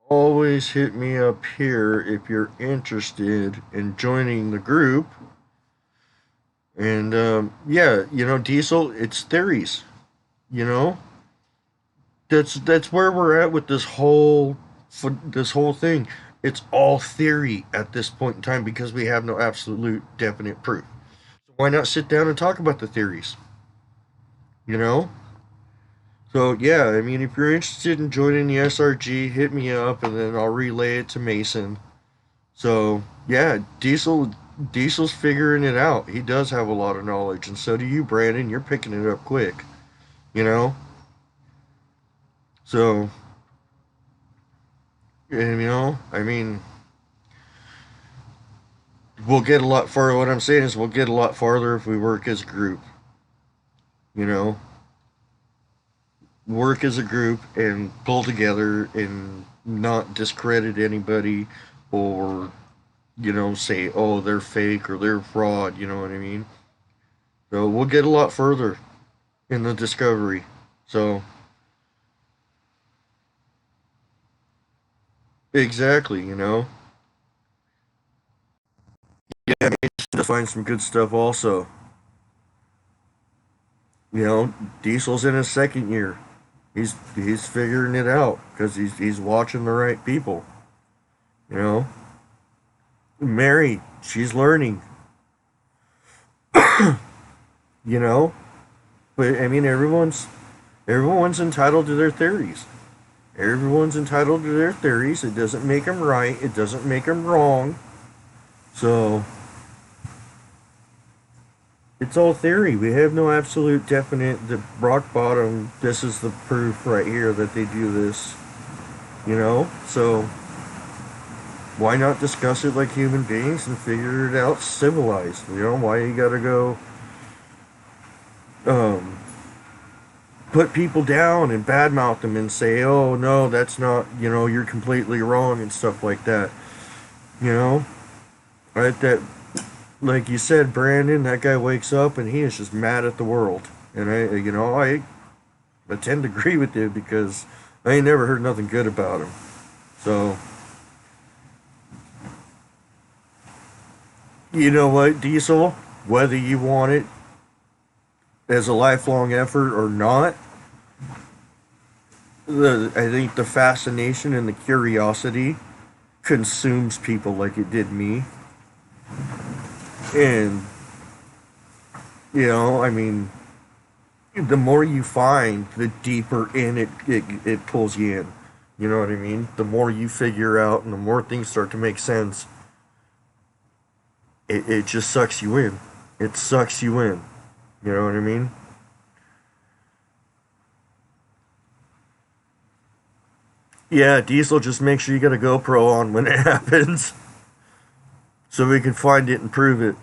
Always hit me up here if you're interested in joining the group. And yeah, Diesel, it's theories. You know, that's where we're at with this whole thing. It's all theory at this point in time because we have no absolute definite proof. So why not sit down and talk about the theories? You know. So yeah, I mean, if you're interested in joining the SRG, hit me up, and then I'll relay it to Mason. So yeah, Diesel's figuring it out. He does have a lot of knowledge, and so do you, Brandon. You're picking it up quick. You know. So and, I mean, we'll get a lot farther. What I'm saying is, we'll get a lot farther if we work as a group. You know, work as a group and pull together and not discredit anybody or say, oh, they're fake or they're fraud. You know what I mean? So we'll get a lot further in the discovery. So exactly, yeah, to find some good stuff also. Diesel's in his second year. He's figuring it out because he's watching the right people. You know, Mary, she's learning. You know, but I mean, everyone's entitled to their theories. Everyone's entitled to their theories. It doesn't make them right. It doesn't make them wrong. So it's all theory. We have no absolute definite, the rock bottom. This is the proof right here that they do this. So why not discuss it like human beings and figure it out civilized? Why you gotta go um, put people down and badmouth them and say, oh no, that's not, you're completely wrong and stuff like that. You know, right? That, like you said, Brandon, that guy wakes up and he is just mad at the world. And I tend to agree with you because I ain't never heard nothing good about him. So, you know what, Diesel? Whether you want it as a lifelong effort or not, I think the fascination and the curiosity consumes people like it did me. And, I mean, the more you find, the deeper in it pulls you in. You know what I mean? The more you figure out and the more things start to make sense, it just sucks you in. It sucks you in. You know what I mean? Yeah, Diesel, just make sure you got a GoPro on when it happens so we can find it and prove it.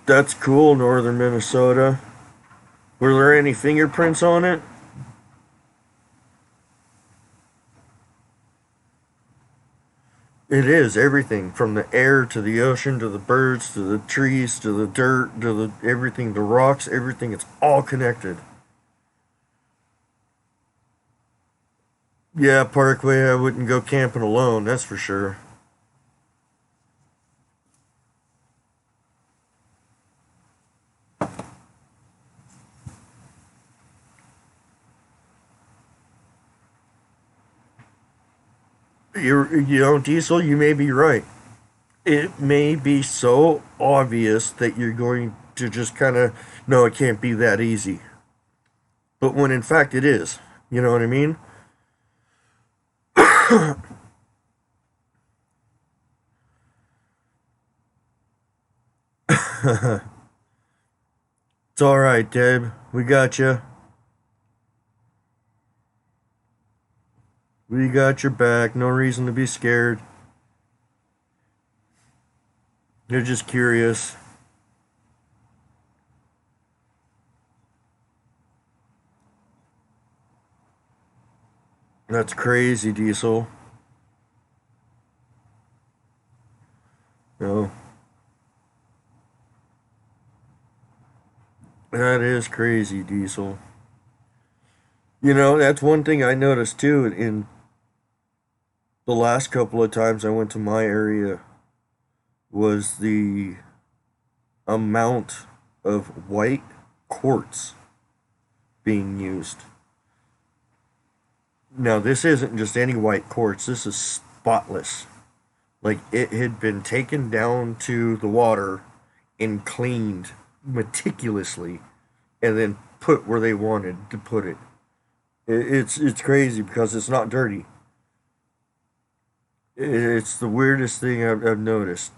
That's cool, northern Minnesota. Were there any fingerprints on it? It is everything from the air to the ocean to the birds to the trees to the dirt to the everything, the rocks, everything. It's all connected. Yeah, Parkway, I wouldn't go camping alone, that's for sure. Diesel, you may be right. It may be so obvious that you're going to just kind of, no, it can't be that easy. But when in fact it is. You know what I mean? It's all right, Deb. We got you. We got your back. No reason to be scared. You're just curious. That's crazy, Diesel. No, that is crazy, Diesel. You know, that's one thing I noticed too in the last couple of times I went to my area was the amount of white quartz being used. Now, this isn't just any white quartz, this is spotless. Like it had been taken down to the water and cleaned meticulously and then put where they wanted to put it. It's crazy because it's not dirty. It's the weirdest thing I've noticed.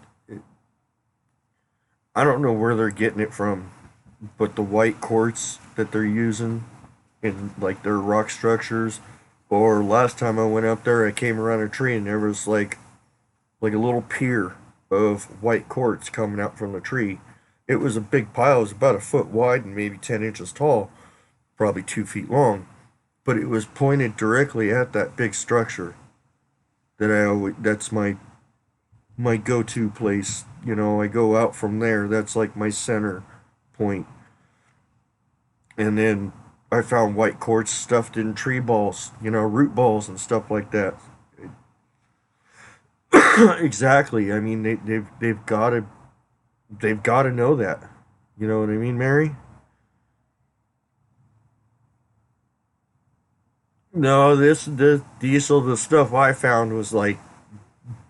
I don't know where they're getting it from, but the white quartz that they're using in like their rock structures, or last time I went up there, I came around a tree and there was like a little pier of white quartz coming out from the tree. It was a big pile. It was about a foot wide and maybe 10 inches tall, probably 2 feet long, but it was pointed directly at that big structure that I always that's my go-to place. You know, I go out from there. That's like my center point. And then I found white quartz stuffed in tree balls, you know, root balls and stuff like that. Exactly. I mean, they've got to know that. You know what I mean, Mary? No, the diesel the stuff I found was like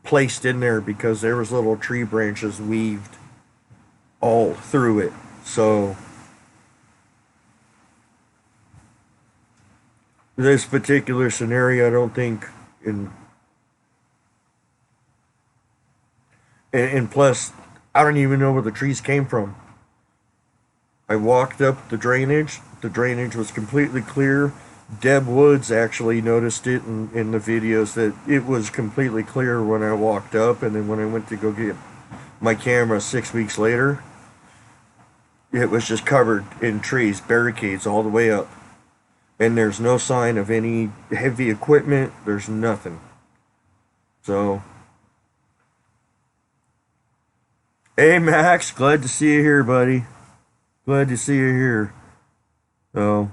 placed in there because there was little tree branches weaved all through it. So this particular scenario, I don't think in and plus I don't even know where the trees came from. I walked up the drainage. The drainage was completely clear. Deb Woods actually noticed it in the videos that it was completely clear when I walked up, and then when I went to go get my camera 6 weeks later, it was just covered in trees, barricades all the way up. And there's no sign of any heavy equipment, there's nothing. So, hey Max, glad to see you here, buddy. Glad to see you here. So,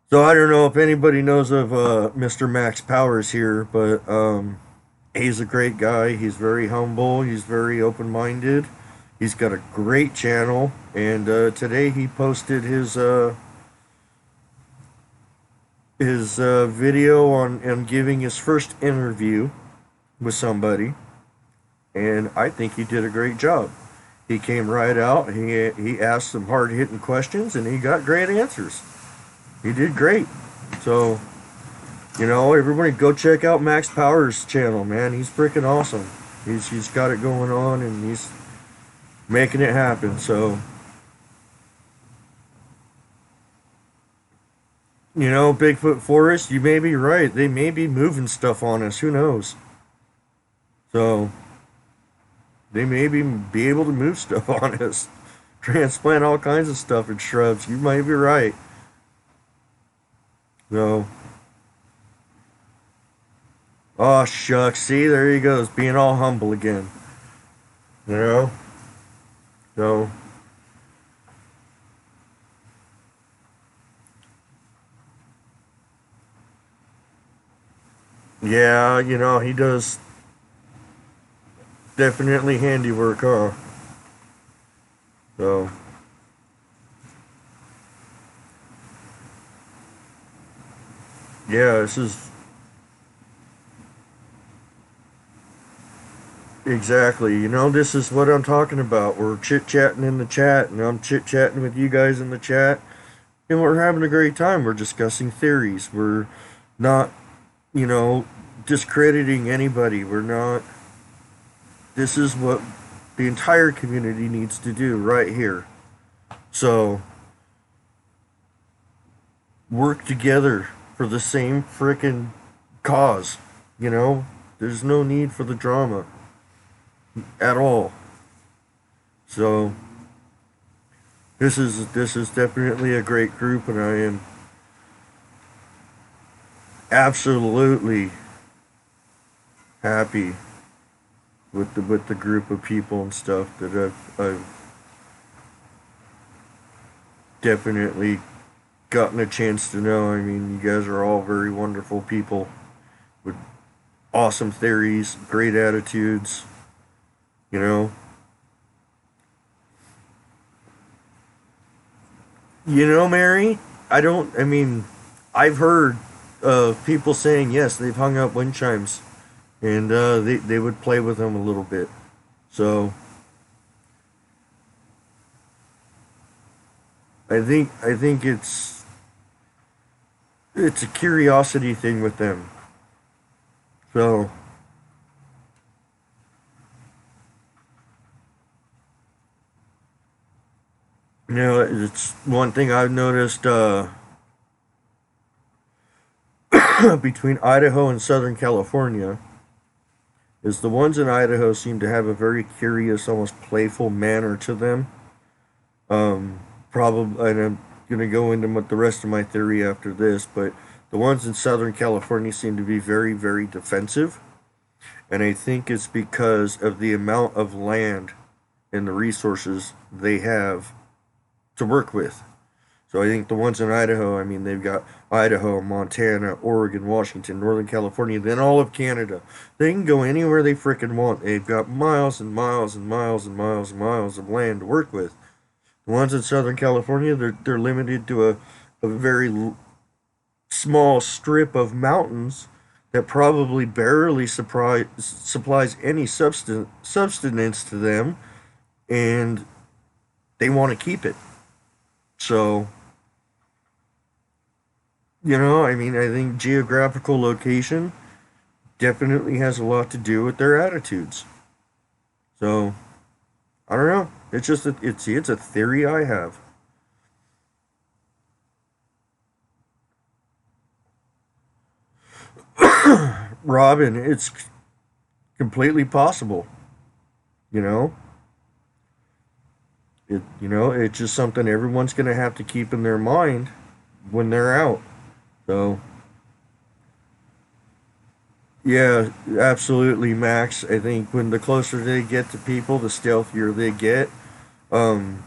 so I don't know if anybody knows of Mr. Max Powers here, but he's a great guy. He's very humble. He's very open-minded. He's got a great channel, and today he posted his video on giving his first interview with somebody, and I think he did a great job. He came right out. He asked some hard hitting questions, and he got great answers. He did great. So you know, everybody go check out Max Powers' channel, man. He's freaking awesome. He's got it going on, and he's making it happen. So you know, Bigfoot Forest, you may be right. They may be moving stuff on us. Who knows? So they may be able to move stuff on us, transplant all kinds of stuff and shrubs. You might be right. So, oh shucks, see, there he goes, being all humble again. You know? So, yeah, you know, he does definitely handiwork, huh? So, yeah, this is exactly, you know, this is what I'm talking about. We're chit chatting in the chat, and I'm chit chatting with you guys in the chat, and we're having a great time. We're discussing theories. We're not, you know, discrediting anybody. We're not. This is what the entire community needs to do right here. So, work together for the same frickin' cause. You know, there's no need for the drama at all. So, this is definitely a great group, and I am absolutely happy with the group of people and stuff that I've definitely gotten a chance to know. I mean, you guys are all very wonderful people with awesome theories, great attitudes, you know. Mary, I mean, I've heard people saying yes, they've hung up wind chimes and they would play with them a little bit. So I think it's a curiosity thing with them. So it's one thing I've noticed between Idaho and Southern California is the ones in Idaho seem to have a very curious, almost playful manner to them. Probably, and I'm gonna go into the rest of my theory after this, but the ones in Southern California seem to be very, very defensive, and I think it's because of the amount of land and the resources they have to work with. So I think the ones in Idaho, I mean, they've got Idaho, Montana, Oregon, Washington, Northern California, then all of Canada. They can go anywhere they frickin' want. They've got miles and miles and miles and miles and miles of land to work with. The ones in Southern California, they're limited to a very small strip of mountains that probably barely supplies any substance to them, and they want to keep it. So, I mean, I think geographical location definitely has a lot to do with their attitudes. So, I don't know. It's just it's a theory I have. Robin, it's completely possible. You know, it's just something everyone's gonna have to keep in their mind when they're out. So, yeah, absolutely, Max. I think when the closer they get to people, the stealthier they get. Um,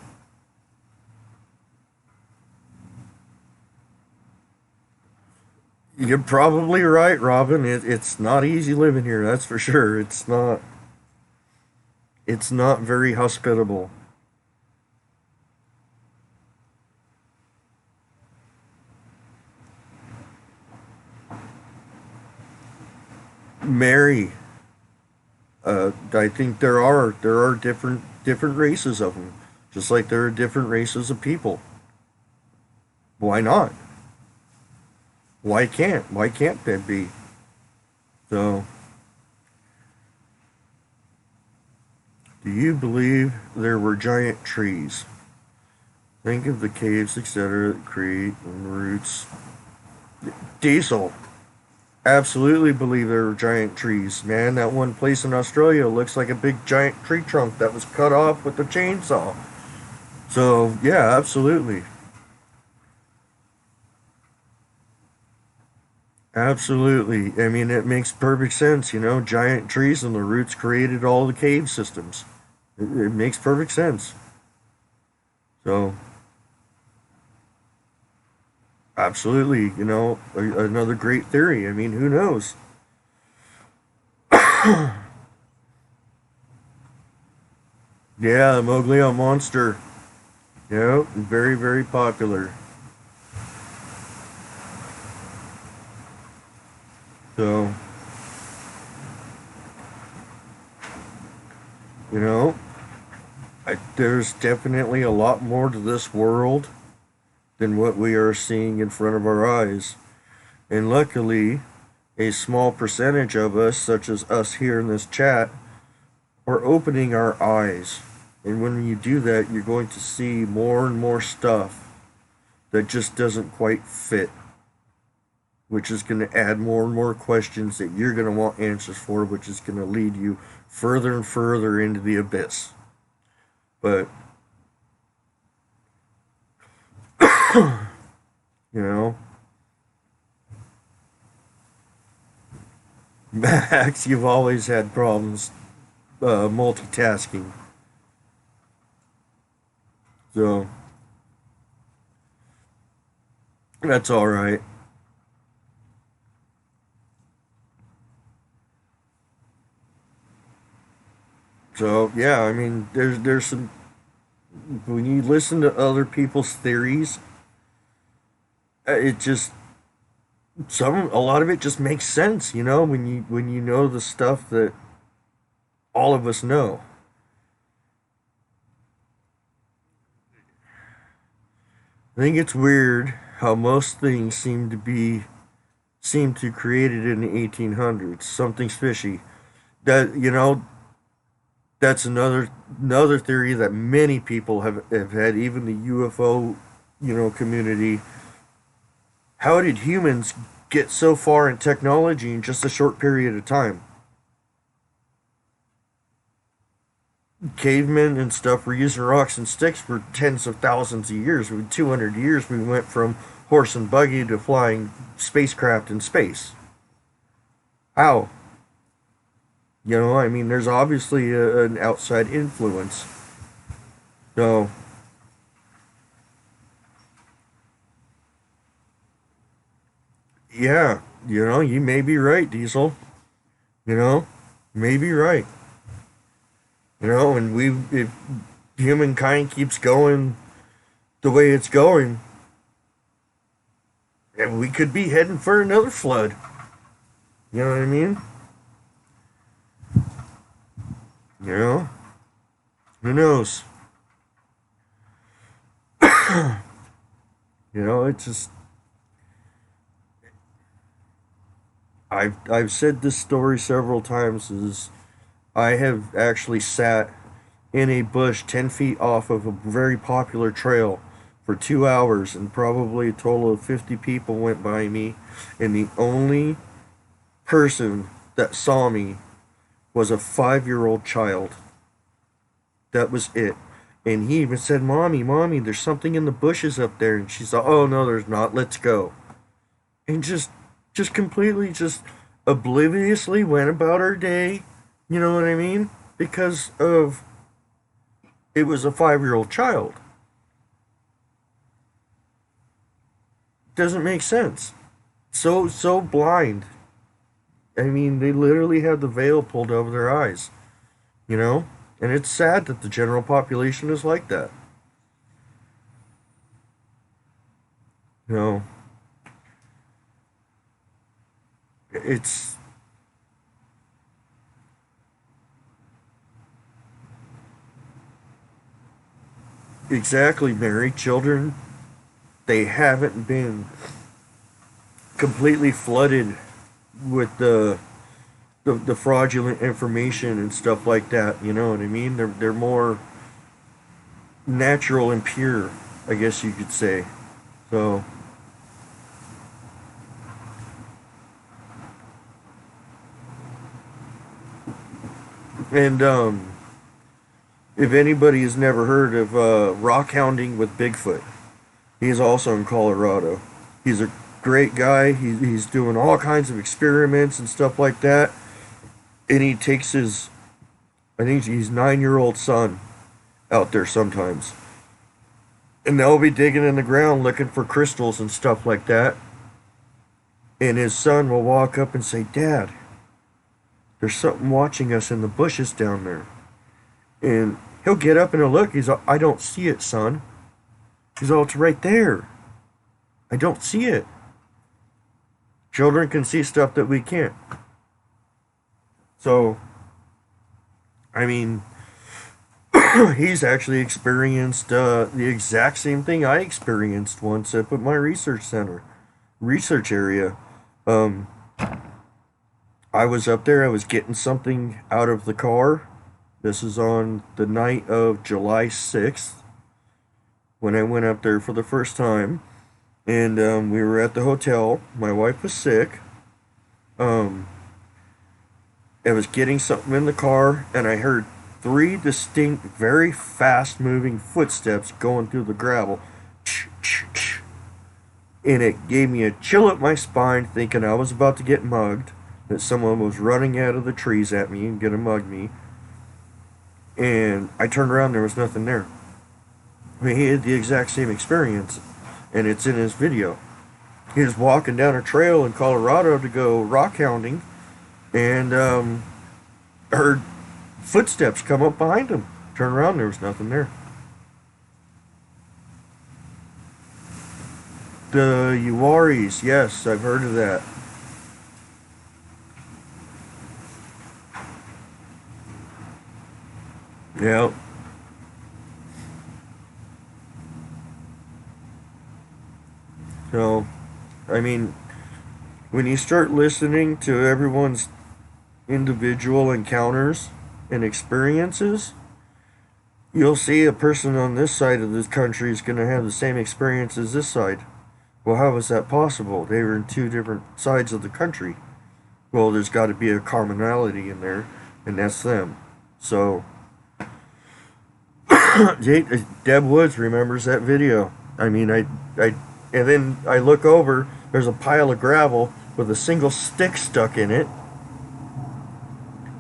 you're probably right, Robin. It's not easy living here. That's for sure. It's not. It's not very hospitable. Mary, I think there are different races of them, just like there are different races of people. Why not? Why can't that be? So, do you believe there were giant trees? Think of the caves, etc., that create and roots. Diesel. Absolutely believe there were giant trees, man. That one place in Australia looks like a big giant tree trunk that was cut off with a chainsaw. So, yeah, absolutely. Absolutely. I mean, it makes perfect sense, giant trees and the roots created all the cave systems. It makes perfect sense. So, absolutely, another great theory. I mean, who knows? Yeah, the Moglio monster. Very, very popular. So, you know, there's definitely a lot more to this world than what we are seeing in front of our eyes. And luckily, a small percentage of us, such as us here in this chat, are opening our eyes. And when you do that, you're going to see more and more stuff that just doesn't quite fit, which is going to add more and more questions that you're going to want answers for, which is going to lead you further and further into the abyss. But, you know, Max, you've always had problems multitasking. So, That's all right. So yeah, I mean, there's some when you listen to other people's theories, it just some a lot of it just makes sense, when you know the stuff that all of us know. I think it's weird how most things seem to created in the 1800s. Something's fishy. That that's another theory that many people have had, even the UFO community. How did humans get so far in technology in just a short period of time? Cavemen and stuff were using rocks and sticks for tens of thousands of years. In 200 years, we went from horse and buggy to flying spacecraft in space. How? I mean, there's obviously an outside influence. So, yeah, you may be right, Diesel. You know, you may be right. And if humankind keeps going the way it's going, and we could be heading for another flood. You know what I mean? You know? Who knows? It's just I've said this story several times. Is I have actually sat in a bush 10 feet off of a very popular trail for 2 hours, and probably a total of 50 people went by me, and the only person that saw me was a 5-year-old child. That was it. And he even said, "Mommy, mommy, there's something in the bushes up there." And she's like, "Oh no, there's not. Let's go." And just completely, just obliviously went about her day. You know what I mean? Because of it was a 5-year-old child. Doesn't make sense. So blind. I mean, they literally had the veil pulled over their eyes. You know, and it's sad that the general population is like that. You know, it's exactly, Mary. Children, they haven't been completely flooded with the fraudulent information and stuff like that. You know what I mean? They're more natural and pure, I guess you could say. So, and if anybody has never heard of rock hounding with Bigfoot, he's also in Colorado. He's a great guy. He's doing all kinds of experiments and stuff like that. And he takes his, I think he's 9-year-old son out there sometimes. And they'll be digging in the ground looking for crystals and stuff like that. And his son will walk up and say, "Dad, there's something watching us in the bushes down there." And he'll get up and he'll look. He's all, "I don't see it, son." He's all, "It's right there. I don't see it." Children can see stuff that we can't. So, I mean, he's actually experienced the exact same thing I experienced once up at my research area. Um, I was up there, I was getting something out of the car. This is on the night of July 6th when I went up there for the first time. And we were at the hotel. My wife was sick. Um, I was getting something in the car, and I heard three distinct, very fast moving footsteps going through the gravel. And it gave me a chill up my spine, thinking I was about to get mugged, that someone was running out of the trees at me and gonna mug me. And I turned around, there was nothing there. I mean, he had the exact same experience, and it's in his video. He was walking down a trail in Colorado to go rock hounding, and heard footsteps come up behind him. Turn around, there was nothing there. The Uwaris, yes, I've heard of that. Yeah. So, I mean, when you start listening to everyone's individual encounters and experiences, you'll see a person on this side of the country is going to have the same experience as this side. Well, how is that possible? They were in two different sides of the country. Well, there's got to be a commonality in there, and that's them. So, Deb Woods remembers that video. I mean, and then I look over, there's a pile of gravel with a single stick stuck in it.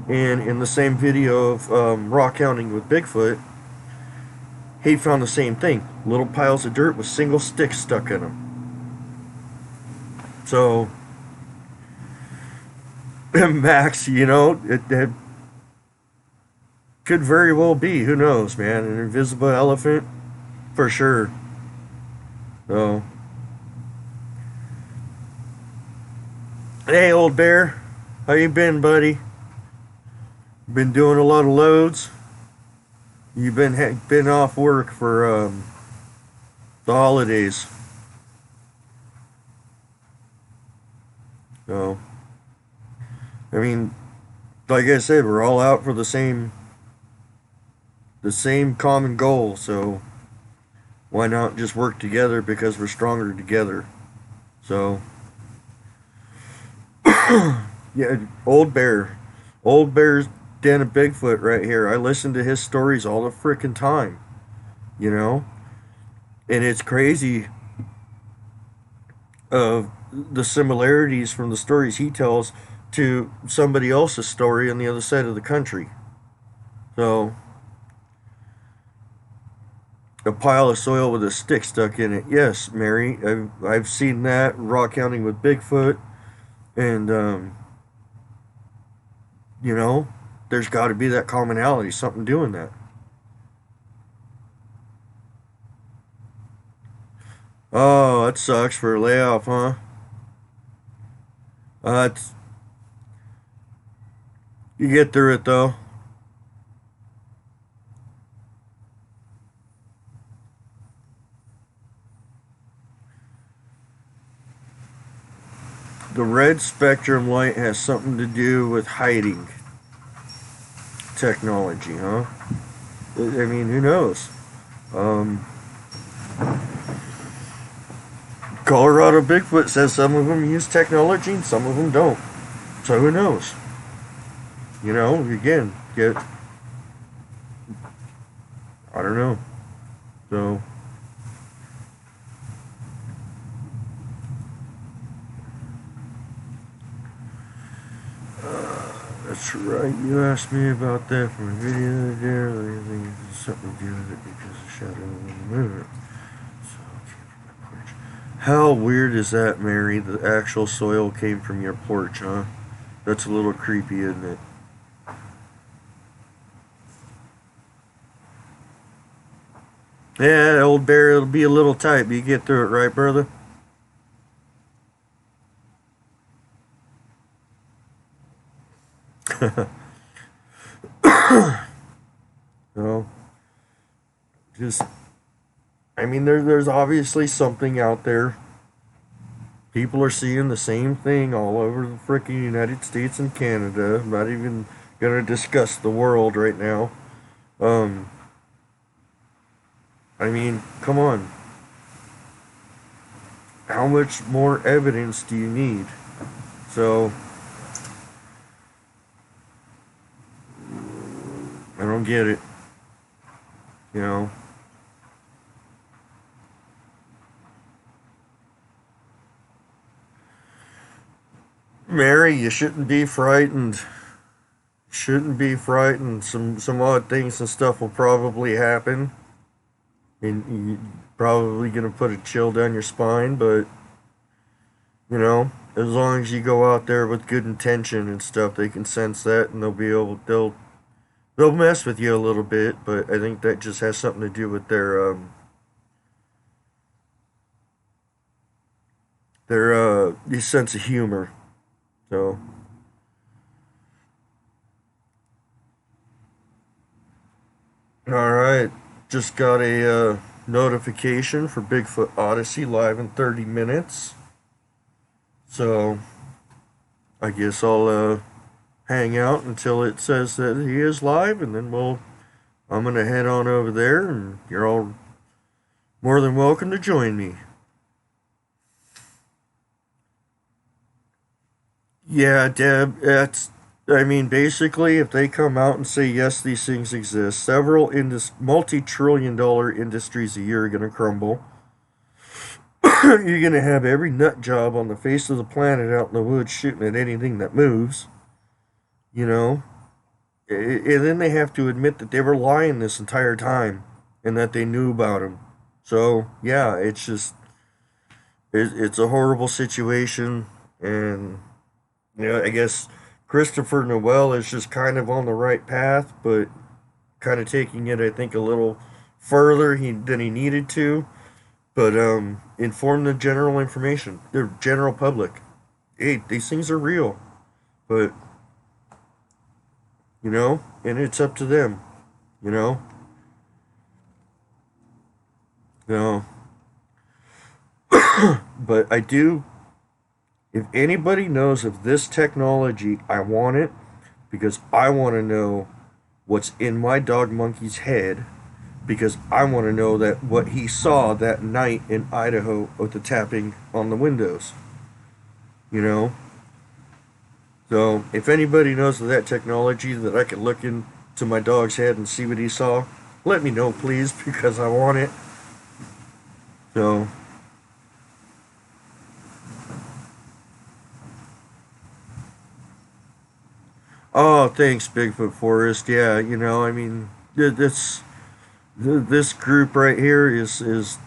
And in the same video of rock hounding with Bigfoot, he found the same thing. Little piles of dirt with single sticks stuck in them. So, Max, it could very well be. Who knows, man? An invisible elephant? For sure. So, hey, old bear. How you been, buddy? Been doing a lot of loads? You've been off work for the holidays. So, I mean, like I said, we're all out for the same common goal. So, why not just work together because we're stronger together? So, yeah, old bear's den of Bigfoot right here. I listen to his stories all the frickin' time, you know, and it's crazy of the similarities from the stories he tells to somebody else's story on the other side of the country. So, a pile of soil with a stick stuck in it. Yes, Mary, I've seen that rock hounding with Bigfoot, and there's got to be that commonality, something doing that. Oh, that sucks for a layoff, huh? It's, you get through it though. The red spectrum light has something to do with hiding technology, huh? I mean, who knows? Um, Colorado Bigfoot says some of them use technology and some of them don't. So who knows? Again, I don't know. So, that's right. You asked me about that from a video the other day. I think it's something to do with it because the shadow of the moon. How weird is that, Mary? The actual soil came from your porch, huh? That's a little creepy, isn't it? Yeah, old bear, it'll be a little tight, but you get through it, right, brother? No, just, I mean, there's obviously something out there. People are seeing the same thing all over the freaking United States and Canada. I'm not even gonna discuss the world right now. Um, I mean, come on. How much more evidence do you need? So, I don't get it. You know, Mary, you shouldn't be frightened. Shouldn't be frightened. Some odd things and stuff will probably happen, and you probably gonna put a chill down your spine. But You know, as long as you go out there with good intention and stuff, they can sense that and they'll mess with you a little bit. But I think that just has something to do with their sense of humor. So, all right, just got a notification for Bigfoot Odyssey live in 30 minutes. So I guess I'll hang out until it says that he is live, and then I'm gonna head on over there, and you're all more than welcome to join me. Yeah, Deb, I mean, basically, if they come out and say, yes, these things exist, several multi trillion dollar industries a year are going to crumble. You're going to have every nut job on the face of the planet out in the woods shooting at anything that moves, you know? And then they have to admit that they were lying this entire time and that they knew about him. So, yeah, it's a horrible situation. And I guess Christopher Noel is just kind of on the right path, but kind of taking it, I think, a little further than he needed to. But inform the general information, the general public. Hey, these things are real, but and it's up to them. You know, no. But I do. If anybody knows of this technology, I want it because I want to know what's in my dog monkey's head because I want to know that what he saw that night in Idaho with the tapping on the windows. You know? So, if anybody knows of that technology that I could look into my dog's head and see what he saw, let me know, please, because I want it. So, oh, thanks, Bigfoot Forest. Yeah, I mean, this group right here is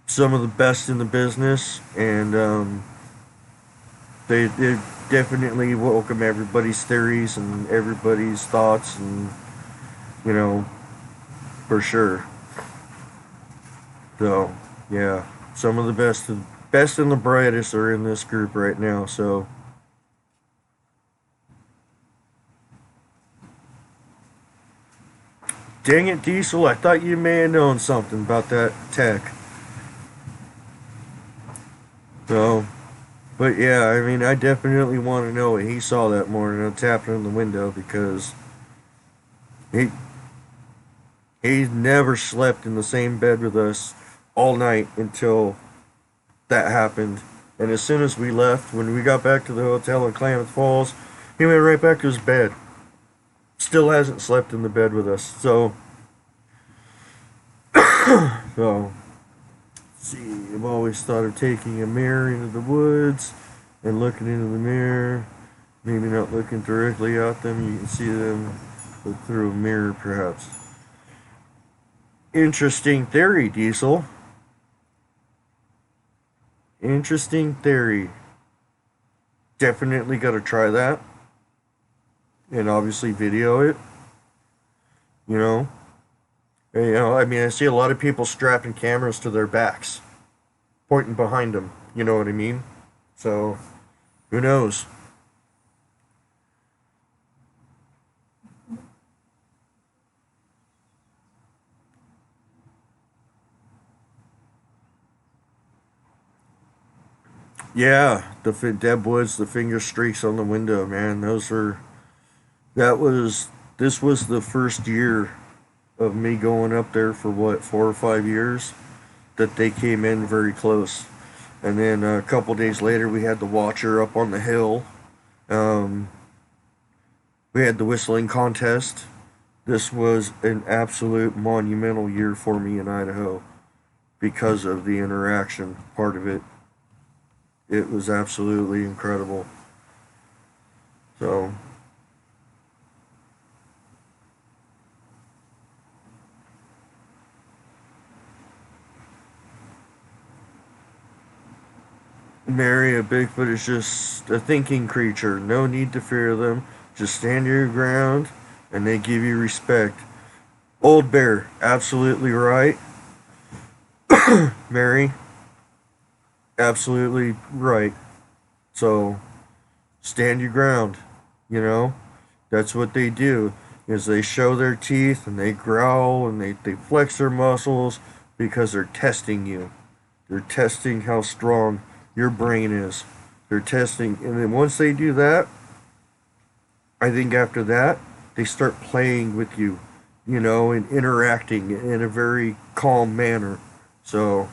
some of the best in the business, and they definitely welcome everybody's theories and everybody's thoughts, and you know, for sure. So, yeah, some of the best and the brightest are in this group right now. So, dang it, Diesel! I thought you may have known something about that tech. So, but yeah, I mean, I definitely want to know what he saw that morning. I tapped on the window because he he never slept in the same bed with us all night until that happened. And as soon as we left, when we got back to the hotel in Klamath Falls, he went right back to his bed. Still hasn't slept in the bed with us. So see, I've always thought of taking a mirror into the woods and looking into the mirror. Maybe not looking directly at them. You can see them, but through a mirror, perhaps. Interesting theory, Diesel. Interesting theory. Definitely got to try that. And obviously video it. You know, I mean, I see a lot of people strapping cameras to their backs, pointing behind them. You know what I mean? So, who knows? Yeah, Deb Woods, the finger streaks on the window, man. That was, this was the first year of me going up there for what, 4 or 5 years that they came in very close. And then a couple days later, we had the Watcher up on the hill. Um, we had the whistling contest. This was an absolute monumental year for me in Idaho because of the interaction part of it. It was absolutely incredible. So, Mary, a Bigfoot is just a thinking creature. No need to fear them. Just stand your ground and they give you respect. Old Bear, absolutely right. Mary, absolutely right. So stand your ground. You know, that's what they do. Is they show their teeth and they growl and they flex their muscles because they're testing you. They're testing how strong your brain is. They're testing, and then once they do that, I think after that, they start playing with you, you know, and interacting in a very calm manner. So,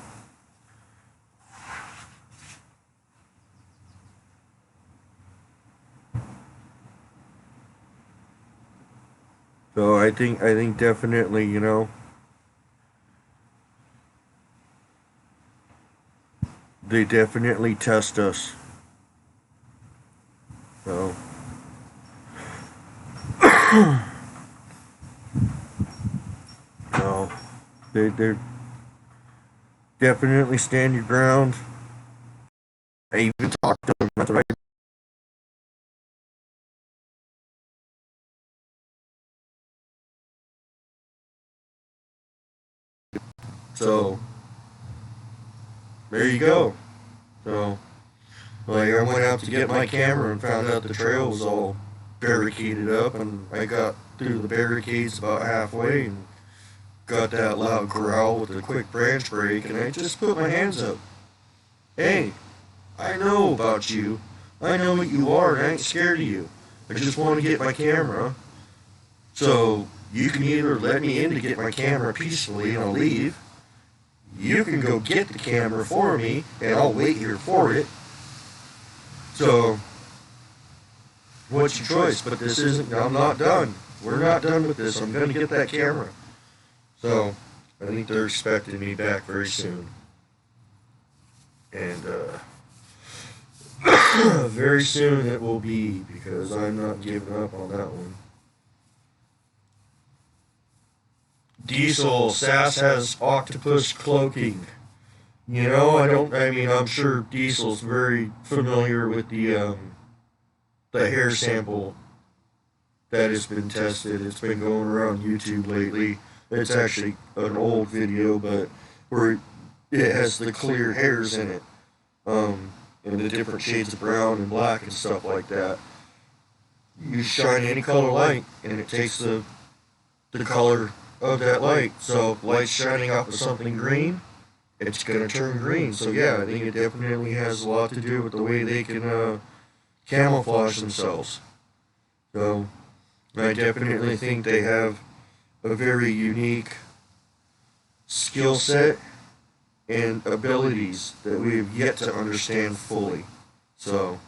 so I think definitely, you know, they definitely test us. So, no, they definitely stand your ground. I even talked to them. That's what I, so there you go. So like I went out to get my camera and found out the trail was all barricaded up, and I got through the barricades about halfway and got that loud growl with a quick branch break, and I just put my hands up. Hey, I know about you. I know what you are, and I ain't scared of you. I just want to get my camera. So you can either let me in to get my camera peacefully and I'll leave. You can go get the camera for me and I'll wait here for it. So what's your choice? But this isn't, I'm not done. We're not done with this. I'm going to get that camera. So I think they're expecting me back very soon. And very soon it will be, because I'm not giving up on that one. Diesel, Sass has octopus cloaking. You know, I mean, I'm sure Diesel's very familiar with the hair sample that has been tested. It's been going around YouTube lately. It's actually an old video, but where it has the clear hairs in it, and the different shades of brown and black and stuff like that. You shine any color light, and it takes the color of that light. So if light's shining off of something green, it's gonna turn green. So yeah, I think it definitely has a lot to do with the way they can camouflage themselves. So I definitely think they have a very unique skill set and abilities that we have yet to understand fully. So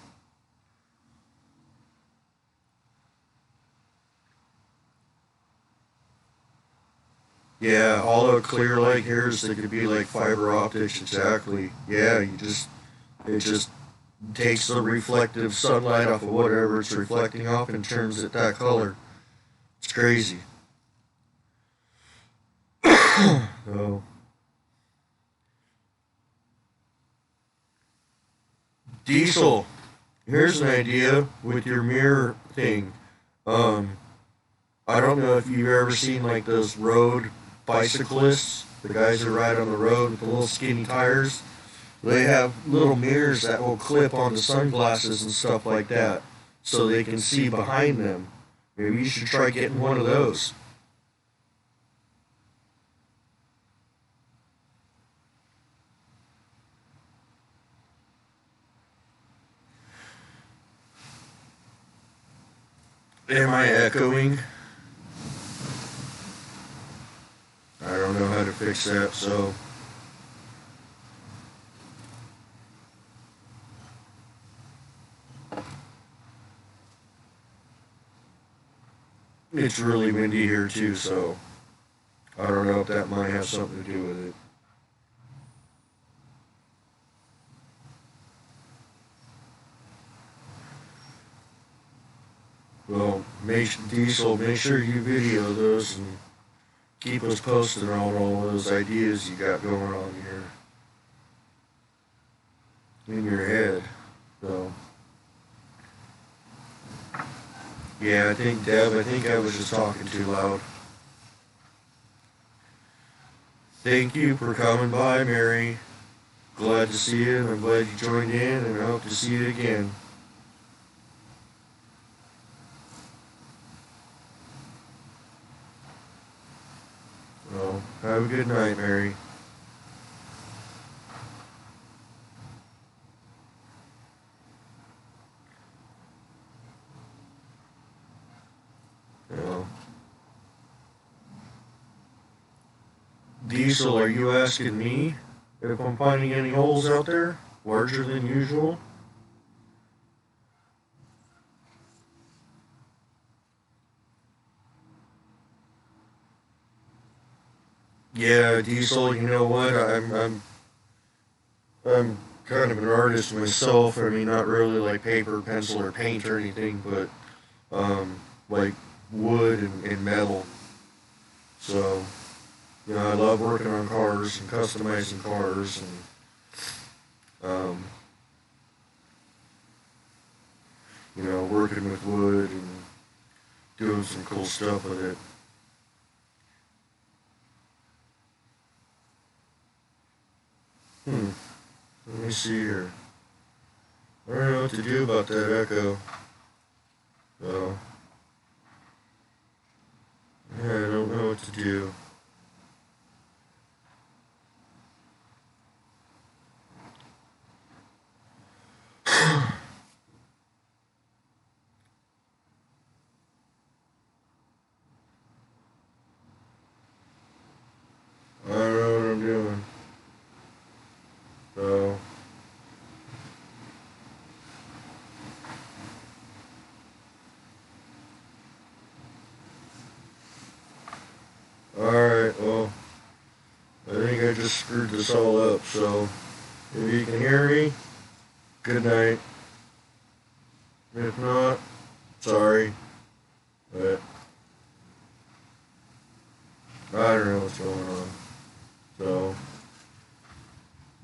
yeah, all the clear like hairs that could be like fiber optics, exactly. Yeah, it just takes the reflective sunlight off of whatever it's reflecting off and turns it that color. It's crazy. So Diesel, here's an idea with your mirror thing. Um, I don't know if you've ever seen like those road bicyclists, the guys that ride on the road with the little skinny tires. They have little mirrors that will clip onto sunglasses and stuff like that, so they can see behind them. Maybe you should try getting one of those. Am I echoing? I don't know how to fix that, so it's really windy here too, so I don't know if that might have something to do with it. Well, Diesel, make sure you video those and keep us posted on all those ideas you got going on here. in your head. So, yeah, I think, Deb, I think I was just talking too loud. Thank you for coming by, Mary. Glad to see you, and I'm glad you joined in, and I hope to see you again. Well, have a good night, Mary. Well, Diesel, are you asking me if I'm finding any holes out there larger than usual? Yeah, Diesel. You know what? I'm kind of an artist myself. I mean, not really like paper, pencil, or paint or anything, but like wood and metal. So, you know, I love working on cars and customizing cars and you know, working with wood and doing some cool stuff with it. Hmm. Let me see here. I don't know what to do about that echo. So, yeah, I don't know what to do. I don't know what I'm doing. So, alright, well, I think I just screwed this all up. So, if you can hear me, good night. If not, sorry. But I don't know what's going on. So,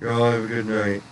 y'all have a good night.